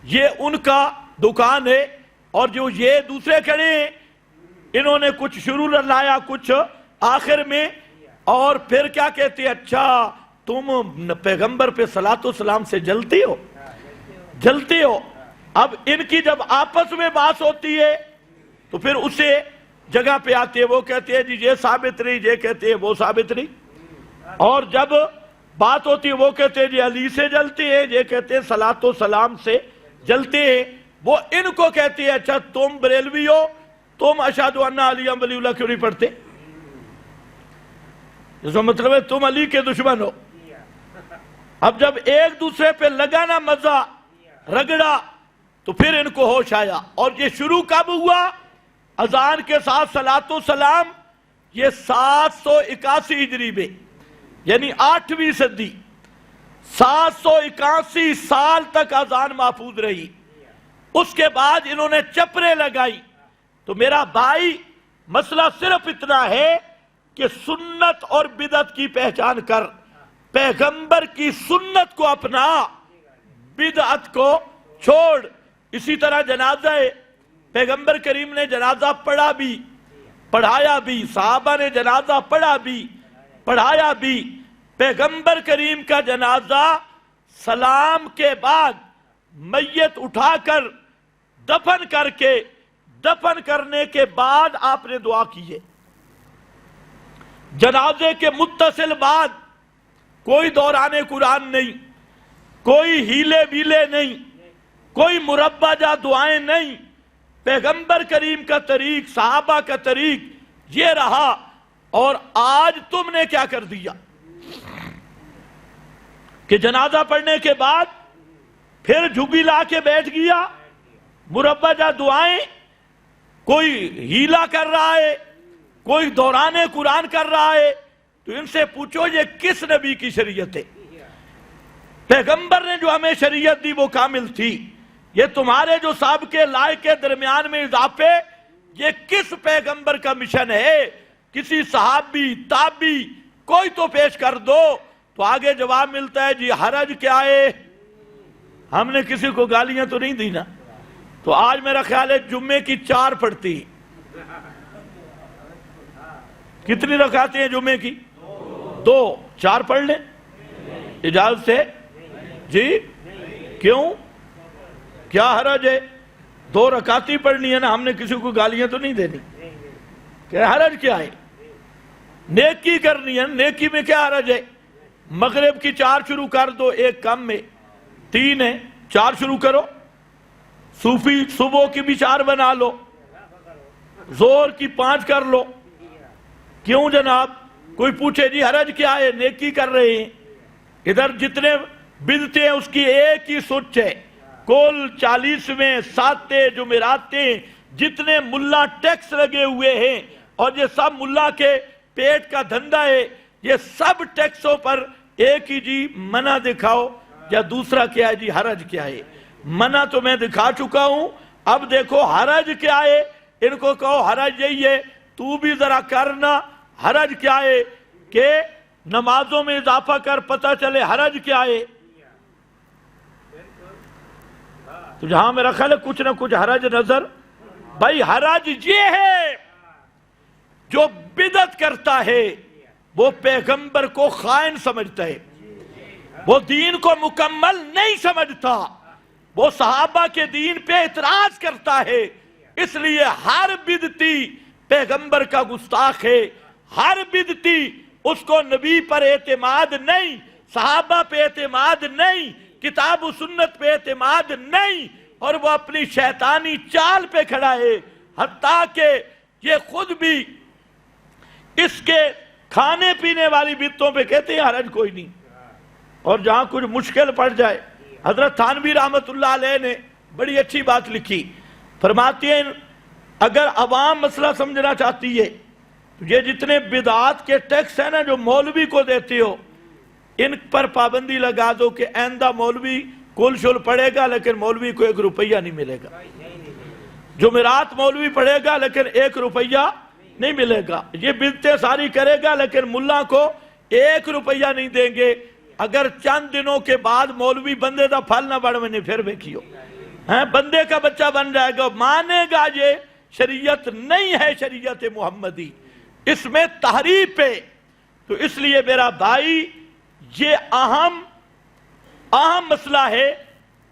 A: یہ ان کا دکان ہے اور جو یہ دوسرے کھڑے ہیں انہوں نے کچھ شروع لایا کچھ آخر میں، اور پھر کیا کہتے ہیں اچھا تم پیغمبر پہ صلاۃ و سلام سے جلتے ہو۔ اب ان کی جب آپس میں بات ہوتی ہے تو پھر اسے جگہ پہ آتے ہیں، وہ کہتے ہیں جی یہ ثابت نہیں، یہ کہتے ہیں وہ ثابت نہیں، اور جب بات ہوتی ہے وہ کہتے ہیں جی علی سے جلتے ہیں، یہ کہتے ہیں صلاۃ و سلام سے جلتے ہیں۔ وہ ان کو کہتے ہیں اچھا تم بریلوی ہو، تم اشہد ان علی ولی اللہ کیوں نہیں پڑھتے؟ اس کا مطلب ہے تم علی کے دشمن ہو۔ اب جب ایک دوسرے پہ لگا نا مزہ، رگڑا، تو پھر ان کو ہوش آیا، اور یہ شروع کب ہوا؟ اذان کے ساتھ صلاۃ و سلام، یہ 781 ہجری میں، یعنی 8ویں صدی، 781 سال تک اذان محفوظ رہی۔ اس کے بعد انہوں نے چپرے لگائی۔ تو میرا بھائی مسئلہ صرف اتنا ہے کہ سنت اور بدعت کی پہچان کر، پیغمبر کی سنت کو اپنا، بدعت کو چھوڑ۔ اسی طرح جنازہ ہے، پیغمبر کریم نے جنازہ پڑھا بھی، پڑھایا بھی، صحابہ نے جنازہ پڑھا بھی، پڑھایا بھی۔ پیغمبر کریم کا جنازہ سلام کے بعد میت اٹھا کر دفن کر کے، دفن کرنے کے بعد آپ نے دعا کی ہے۔ جنازے کے متصل بعد کوئی دوران قرآن نہیں، کوئی ہیلے بیلے نہیں، کوئی مربع جا دعائیں نہیں، پیغمبر کریم کا طریق، صحابہ کا طریق یہ رہا۔ اور آج تم نے کیا کر دیا کہ جنازہ پڑھنے کے بعد پھر جھگی لا کے بیٹھ گیا، مربع جا دعائیں، کوئی ہیلا کر رہا ہے، کوئی دوران قرآن کر رہا ہے۔ تو ان سے پوچھو یہ کس نبی کی شریعت ہے؟ پیغمبر نے جو ہمیں شریعت دی وہ کامل تھی، یہ تمہارے جو سابقے لائق کے درمیان میں اضافے، یہ کس پیغمبر کا مشن ہے؟ کسی صحابی، تابعی کوئی تو پیش کر دو۔ تو آگے جواب ملتا ہے جی حرج کیا ہے؟ ہم نے کسی کو گالیاں تو نہیں دی نا؟ تو آج میرا خیال ہے جمعے کی 4 پڑھتی، کتنی رکعتیں ہیں جمعے کی؟ 2، 4 پڑھ لیں اجازت سے؟ جی کیوں؟ کیا حرج ہے؟ 2 رکعتیں پڑھنی ہے نا، ہم نے کسی کو گالیاں تو نہیں دینی، کہ حرج کیا ہے؟ نیکی کرنی ہے، نیکی میں کیا حرج ہے؟ مغرب کی 4 شروع کر دو، ایک کم میں 3 ہے، 4 شروع کرو۔ صوفی صبح کی بھی 4 بنا لو، زور کی 5 کر لو۔ کیوں جناب؟ کوئی پوچھے جی حرج کیا ہے؟ نیکی کر رہے ہیں۔ ادھر جتنے بدعتیں ہیں اس کی ایک ہی سوچ ہے، کل 40ویں 7 جمعراتیں جتنے ملا ٹیکس لگے ہوئے ہیں، اور یہ سب ملا کے پیٹ کا دھندا ہے، یہ سب ٹیکسوں پر ایک ہی جی منع دکھاؤ، یا دوسرا کیا ہے جی حرج کیا ہے؟ منع تو میں دکھا چکا ہوں، اب دیکھو حرج کیا ہے۔ ان کو کہو حرج یہی ہے، تو بھی ذرا کرنا۔ حرج کیا ہے کہ نمازوں میں اضافہ کر، پتہ چلے حرج کیا ہے۔ تو جہاں میرا خیال ہے کچھ نہ کچھ حرج نظر، بھائی حرج یہ ہے جو بدعت کرتا ہے وہ پیغمبر کو خائن سمجھتا ہے، وہ دین کو مکمل نہیں سمجھتا، وہ صحابہ کے دین پہ اعتراض کرتا ہے۔ اس لیے ہر بدعتی پیغمبر کا گستاخ ہے، ہر بدعتی اس کو نبی پر اعتماد نہیں، صحابہ پہ اعتماد نہیں، کتاب و سنت پہ اعتماد نہیں، اور وہ اپنی شیطانی چال پہ کھڑا ہے۔ حتیٰ کہ یہ خود بھی اس کے کھانے پینے والی بدعتوں پہ کہتے ہیں حرج کوئی نہیں۔ اور جہاں کچھ مشکل پڑ جائے، حضرت تھانوی رحمت اللہ علیہ نے بڑی اچھی بات لکھی، فرماتے ہیں اگر عوام مسئلہ سمجھنا چاہتی ہے تو یہ جتنے بدعات کے ٹیکس ہیں نا جو مولوی کو دیتے ہو، ان پر پابندی لگا دو کہ آئندہ مولوی کل شل پڑے گا لیکن مولوی کو 1 روپیہ نہیں ملے گا، جمعرات مولوی پڑھے گا لیکن 1 روپیہ نہیں ملے گا، یہ بدعتیں ساری کرے گا لیکن ملا کو 1 روپیہ نہیں دیں گے۔ اگر چند دنوں کے بعد مولوی بندے دا پھل نہ بڑھ میں پھر بیکھیو، بندے کا بچہ بن جائے گا، مانے گا یہ شریعت نہیں ہے شریعت محمدی، اس میں تحریف ہے۔ تو اس لیے میرا بھائی یہ اہم مسئلہ ہے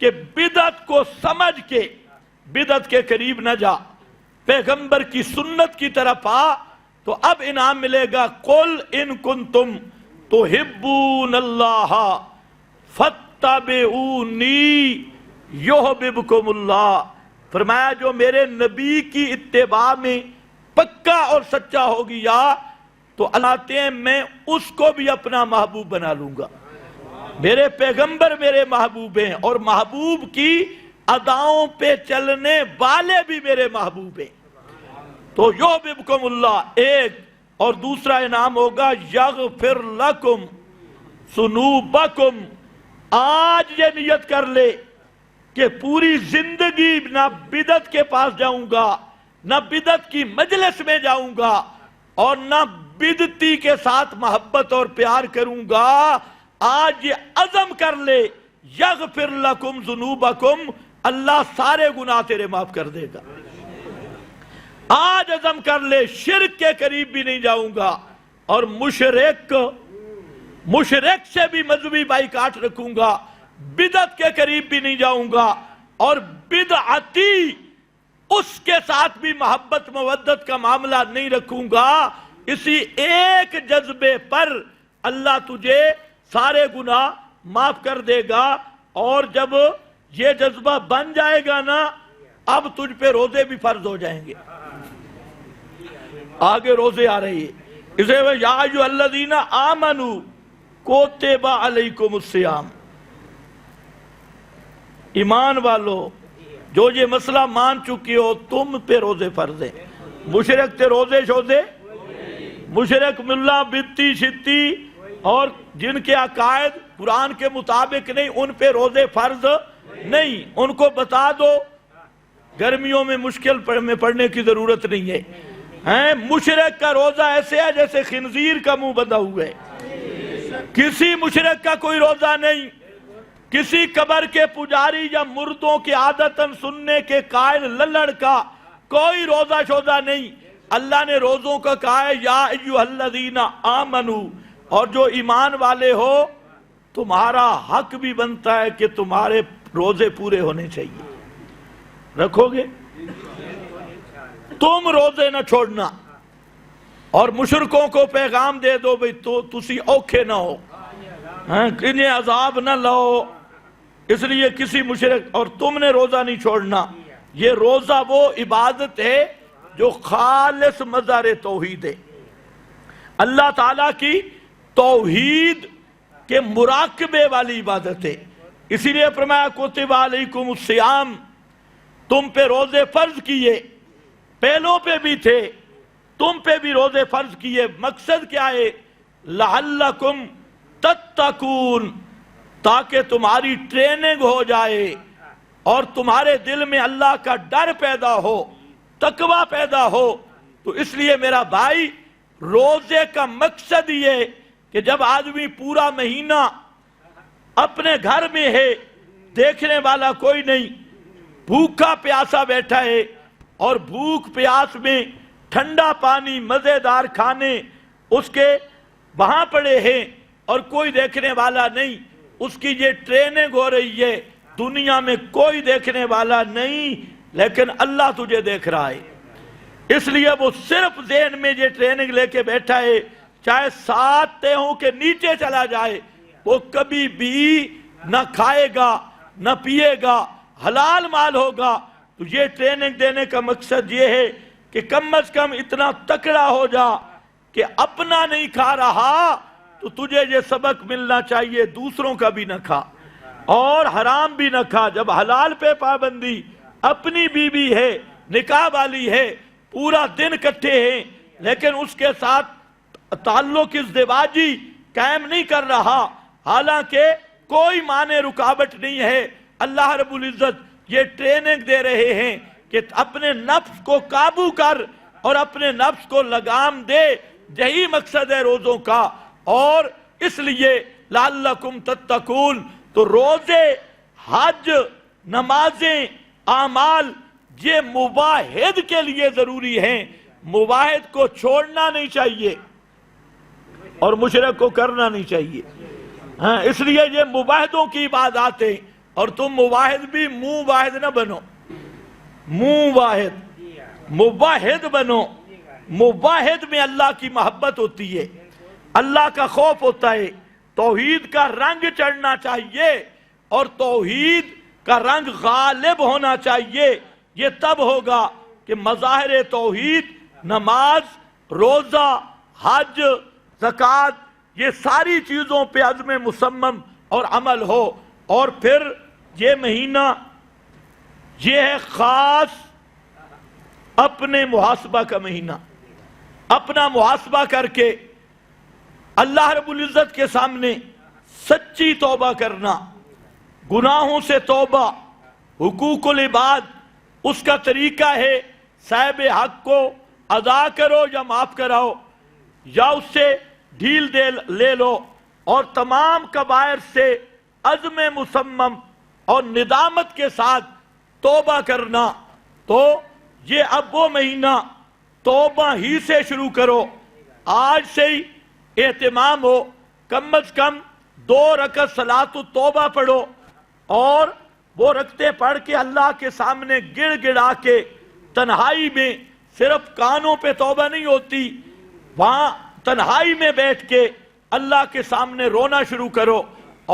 A: کہ بدعت کو سمجھ کے بدعت کے قریب نہ جا، پیغمبر کی سنت کی طرف آ، تو اب انعام ملے گا۔ قل ان کنتم تحبون اللہ فاتبعونی یحببکم اللہ، فرمایا جو میرے نبی کی اتباع میں پکا اور سچا ہو گیا تو اللہ کہتے ہیں میں اس کو بھی اپنا محبوب بنا لوں گا۔ میرے پیغمبر میرے محبوب ہیں، اور محبوب کی اداؤں پہ چلنے والے بھی میرے محبوب ہیں۔ تو یحببکم اللہ ایک، اور دوسرا انعام ہوگا یغفر لکم ذنوبکم۔ آج یہ نیت کر لے کہ پوری زندگی نہ بدعت کے پاس جاؤں گا، نہ بدعت کی مجلس میں جاؤں گا، اور نہ بدعتی کے ساتھ محبت اور پیار کروں گا۔ آج یہ عزم کر لے یغفر لکم ذنوبکم، اللہ سارے گناہ تیرے معاف کر دے گا۔ آج عزم کر لے شرک کے قریب بھی نہیں جاؤں گا، اور مشرک سے بھی مذہبی بائیکاٹ رکھوں گا، بدعت کے قریب بھی نہیں جاؤں گا، اور بدعتی اس کے ساتھ بھی محبت مودت کا معاملہ نہیں رکھوں گا۔ اسی ایک جذبے پر اللہ تجھے سارے گناہ معاف کر دے گا۔ اور جب یہ جذبہ بن جائے گا نا، اب تجھ پہ روزے بھی فرض ہو جائیں گے۔ آگے روزے آ رہی ہے، اسے یا ایھا الذین آمنوا کتب علیکم الصیام، ایمان والو جو یہ مسئلہ مان چکی ہو تم پہ روزے فرض ہیں۔ مشرک تے روزے شوزے، مشرک ملا بتی شتی اور جن کے عقائد قرآن کے مطابق نہیں، ان پہ روزے فرض نہیں۔ ان کو بتا دو گرمیوں میں مشکل میں پڑھنے کی ضرورت نہیں ہے۔ مشرک کا روزہ ایسے ہے جیسے خنزیر کا منہ بندھا ہوا ہے۔ کسی مشرک کا کوئی روزہ نہیں، کسی قبر کے پجاری یا مردوں کے عادتاً سننے کے قائل للڑ کا کوئی روزہ شوزہ نہیں۔ اللہ نے روزوں کا کہا ہے یا ایھا الذین آمنوا، اور جو ایمان والے ہو تمہارا حق بھی بنتا ہے کہ تمہارے روزے پورے ہونے چاہیے۔ رکھو گے؟ تم روزے نہ چھوڑنا، اور مشرکوں کو پیغام دے دو بھئی تو تسی اوکھے نہ ہو، انہیں عذاب نہ لاؤ، اس لیے کسی مشرک، اور تم نے روزہ نہیں چھوڑنا۔ یہ روزہ وہ عبادت ہے جو خالص مظہر توحید ہے، اللہ تعالیٰ کی توحید کے مراقبے والی عبادت ہے۔ اسی لیے فرمایا کتب علیکم الصیام، تم پہ روزے فرض کیے، پہلوں پہ بھی تھے، تم پہ بھی روزے فرض کیے۔ مقصد کیا ہے؟ لعلکم تتقون، تاکہ تمہاری ٹریننگ ہو جائے اور تمہارے دل میں اللہ کا ڈر پیدا ہو، تقوی پیدا ہو۔ تو اس لیے میرا بھائی، روزے کا مقصد یہ کہ جب آدمی پورا مہینہ اپنے گھر میں ہے، دیکھنے والا کوئی نہیں، بھوکا پیاسا بیٹھا ہے، اور بھوک پیاس میں ٹھنڈا پانی مزیدار کھانے اس کے وہاں پڑے ہیں اور کوئی دیکھنے والا نہیں، اس کی یہ ٹریننگ ہو رہی ہے۔ دنیا میں کوئی دیکھنے والا نہیں، لیکن اللہ تجھے دیکھ رہا ہے، اس لیے وہ صرف ذہن میں یہ ٹریننگ لے کے بیٹھا ہے، چاہے 7 تہوں کے نیچے چلا جائے وہ کبھی بھی نہ کھائے گا نہ پیے گا، حلال مال ہوگا۔ تو یہ ٹریننگ دینے کا مقصد یہ ہے کہ کم از کم اتنا تکڑا ہو جا کہ اپنا نہیں کھا رہا تو تجھے یہ سبق ملنا چاہیے دوسروں کا بھی نہ کھا اور حرام بھی نہ کھا۔ جب حلال پہ پابندی، اپنی بیوی ہے، نکاح والی ہے، پورا دن کٹھے ہیں، لیکن اس کے ساتھ تعلق ازدواجی قائم نہیں کر رہا، حالانکہ کوئی معنی رکاوٹ نہیں ہے۔ اللہ رب العزت یہ ٹریننگ دے رہے ہیں کہ اپنے نفس کو قابو کر اور اپنے نفس کو لگام دے، یہی مقصد ہے روزوں کا۔ اور اس لیے لعلکم تتقون، تو روزے، حج، نمازیں، اعمال یہ مواحد کے لیے ضروری ہیں، مواحد کو چھوڑنا نہیں چاہیے اور مشرک کو کرنا نہیں چاہیے۔ اس لیے یہ مواحدوں کی عبادات ہیں، اور تم مواحد بھی منہ واحد نہ بنو، منہ واحد، مواحد بنو۔ مواحد میں اللہ کی محبت ہوتی ہے، اللہ کا خوف ہوتا ہے، توحید کا رنگ چڑھنا چاہیے اور توحید کا رنگ غالب ہونا چاہیے۔ یہ تب ہوگا کہ مظاہر توحید، نماز، روزہ، حج، زکوٰۃ، یہ ساری چیزوں پہ عزم مصمم اور عمل ہو۔ اور پھر یہ مہینہ یہ ہے خاص اپنے محاسبہ کا مہینہ، اپنا محاسبہ کر کے اللہ رب العزت کے سامنے سچی توبہ کرنا، گناہوں سے توبہ، حقوق العباد اس کا طریقہ ہے صاحب حق کو ادا کرو یا معاف کراؤ یا اس سے ڈھیل لے لو، اور تمام کبائر سے عزم مصمم اور ندامت کے ساتھ توبہ کرنا۔ تو یہ اب وہ مہینہ توبہ ہی سے شروع کرو، آج سے ہی اہتمام ہو، کم از کم 2 رکعت صلاۃ التوبہ پڑھو، اور وہ رکعتیں پڑھ کے اللہ کے سامنے گڑ گڑا کے تنہائی میں، صرف کانوں پہ توبہ نہیں ہوتی، وہاں تنہائی میں بیٹھ کے اللہ کے سامنے رونا شروع کرو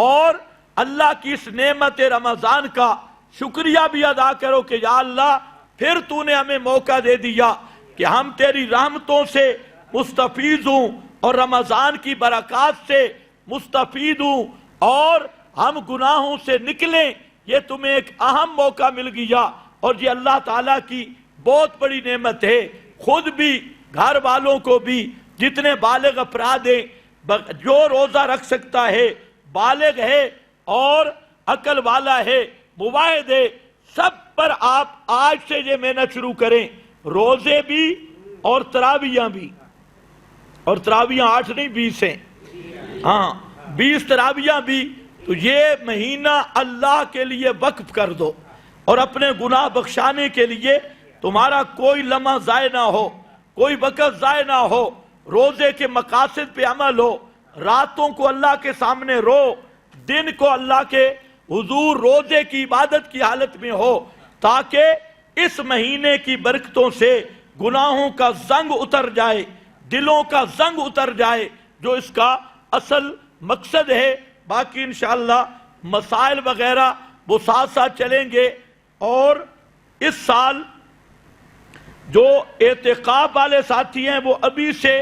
A: اور اللہ کی اس نعمت رمضان کا شکریہ بھی ادا کرو کہ یا اللہ پھر تو نے ہمیں موقع دے دیا کہ ہم تیری رحمتوں سے مستفید ہوں اور رمضان کی برکات سے مستفید ہوں اور ہم گناہوں سے نکلیں، یہ تمہیں ایک اہم موقع مل گیا اور یہ اللہ تعالیٰ کی بہت بڑی نعمت ہے۔ خود بھی گھر والوں کو بھی، جتنے بالغ افراد ہیں، جو روزہ رکھ سکتا ہے، بالغ ہے اور عقل والا ہے، مواحد ہے، سب پر آپ آج سے یہ محنت شروع کریں، روزے بھی اور تراویحاں بھی، اور تراویحاں 8 نہیں 20 ہیں، ہاں 20 تراویحاں بھی، تو یہ مہینہ اللہ کے لیے وقف کر دو اور اپنے گناہ بخشانے کے لیے تمہارا کوئی لمحہ ضائع نہ ہو، کوئی وقت ضائع نہ ہو، روزے کے مقاصد پہ عمل ہو، راتوں کو اللہ کے سامنے رو، دن کو اللہ کے حضور روزے کی عبادت کی حالت میں ہو، تاکہ اس مہینے کی برکتوں سے گناہوں کا زنگ اتر جائے، دلوں کا زنگ اتر جائے، جو اس کا اصل مقصد ہے۔ باقی انشاءاللہ مسائل وغیرہ وہ ساتھ ساتھ چلیں گے، اور اس سال جو اعتکاف والے ساتھی ہیں وہ ابھی سے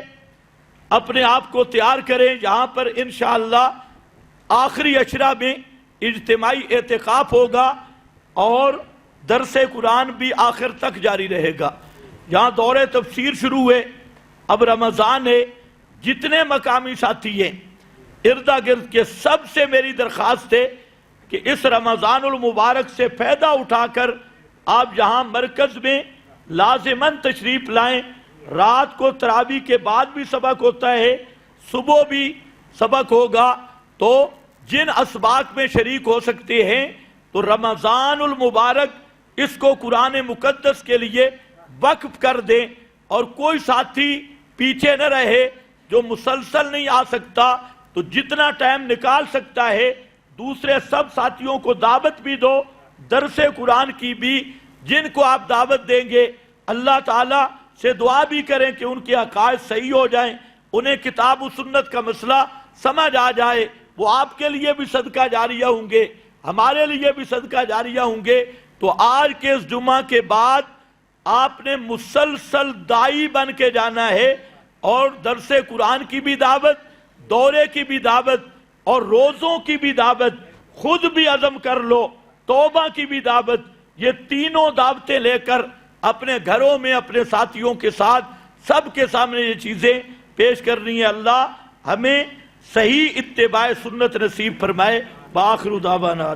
A: اپنے آپ کو تیار کریں، یہاں پر انشاءاللہ آخری عشرہ میں اجتماعی اعتکاف ہوگا اور درس قرآن بھی آخر تک جاری رہے گا۔ یہاں دور تفسیر شروع ہوئے، اب رمضان ہے، جتنے مقامی ساتھی ہیں اردا گرد کے، سب سے میری درخواست ہے کہ اس رمضان المبارک سے فائدہ اٹھا کر آپ یہاں مرکز میں لازماً تشریف لائیں۔ رات کو تراویح کے بعد بھی سبق ہوتا ہے، صبح بھی سبق ہوگا، تو جن اسباق میں شریک ہو سکتے ہیں تو رمضان المبارک اس کو قرآن مقدس کے لیے وقف کر دیں، اور کوئی ساتھی پیچھے نہ رہے جو مسلسل نہیں آ سکتا، تو جتنا ٹائم نکال سکتا ہے دوسرے سب ساتھیوں کو دعوت بھی دو، درس قرآن کی بھی جن کو آپ دعوت دیں گے اللہ تعالیٰ سے دعا بھی کریں کہ ان کے عقائد صحیح ہو جائیں، انہیں کتاب و سنت کا مسئلہ سمجھ آ جائے، وہ آپ کے لیے بھی صدقہ جاریہ ہوں گے، ہمارے لیے بھی صدقہ جاریہ ہوں گے۔ تو آج کے اس جمعہ کے بعد آپ نے مسلسل دائی بن کے جانا ہے، اور درس قرآن کی بھی دعوت، دورے کی بھی دعوت، اور روزوں کی بھی دعوت، خود بھی عزم کر لو، توبہ کی بھی دعوت، یہ تینوں دعوتیں لے کر اپنے گھروں میں اپنے ساتھیوں کے ساتھ سب کے سامنے یہ چیزیں پیش کرنی ہے۔ اللہ ہمیں صحیح اتباع سنت نصیب فرمائے۔ بآخر دعوانا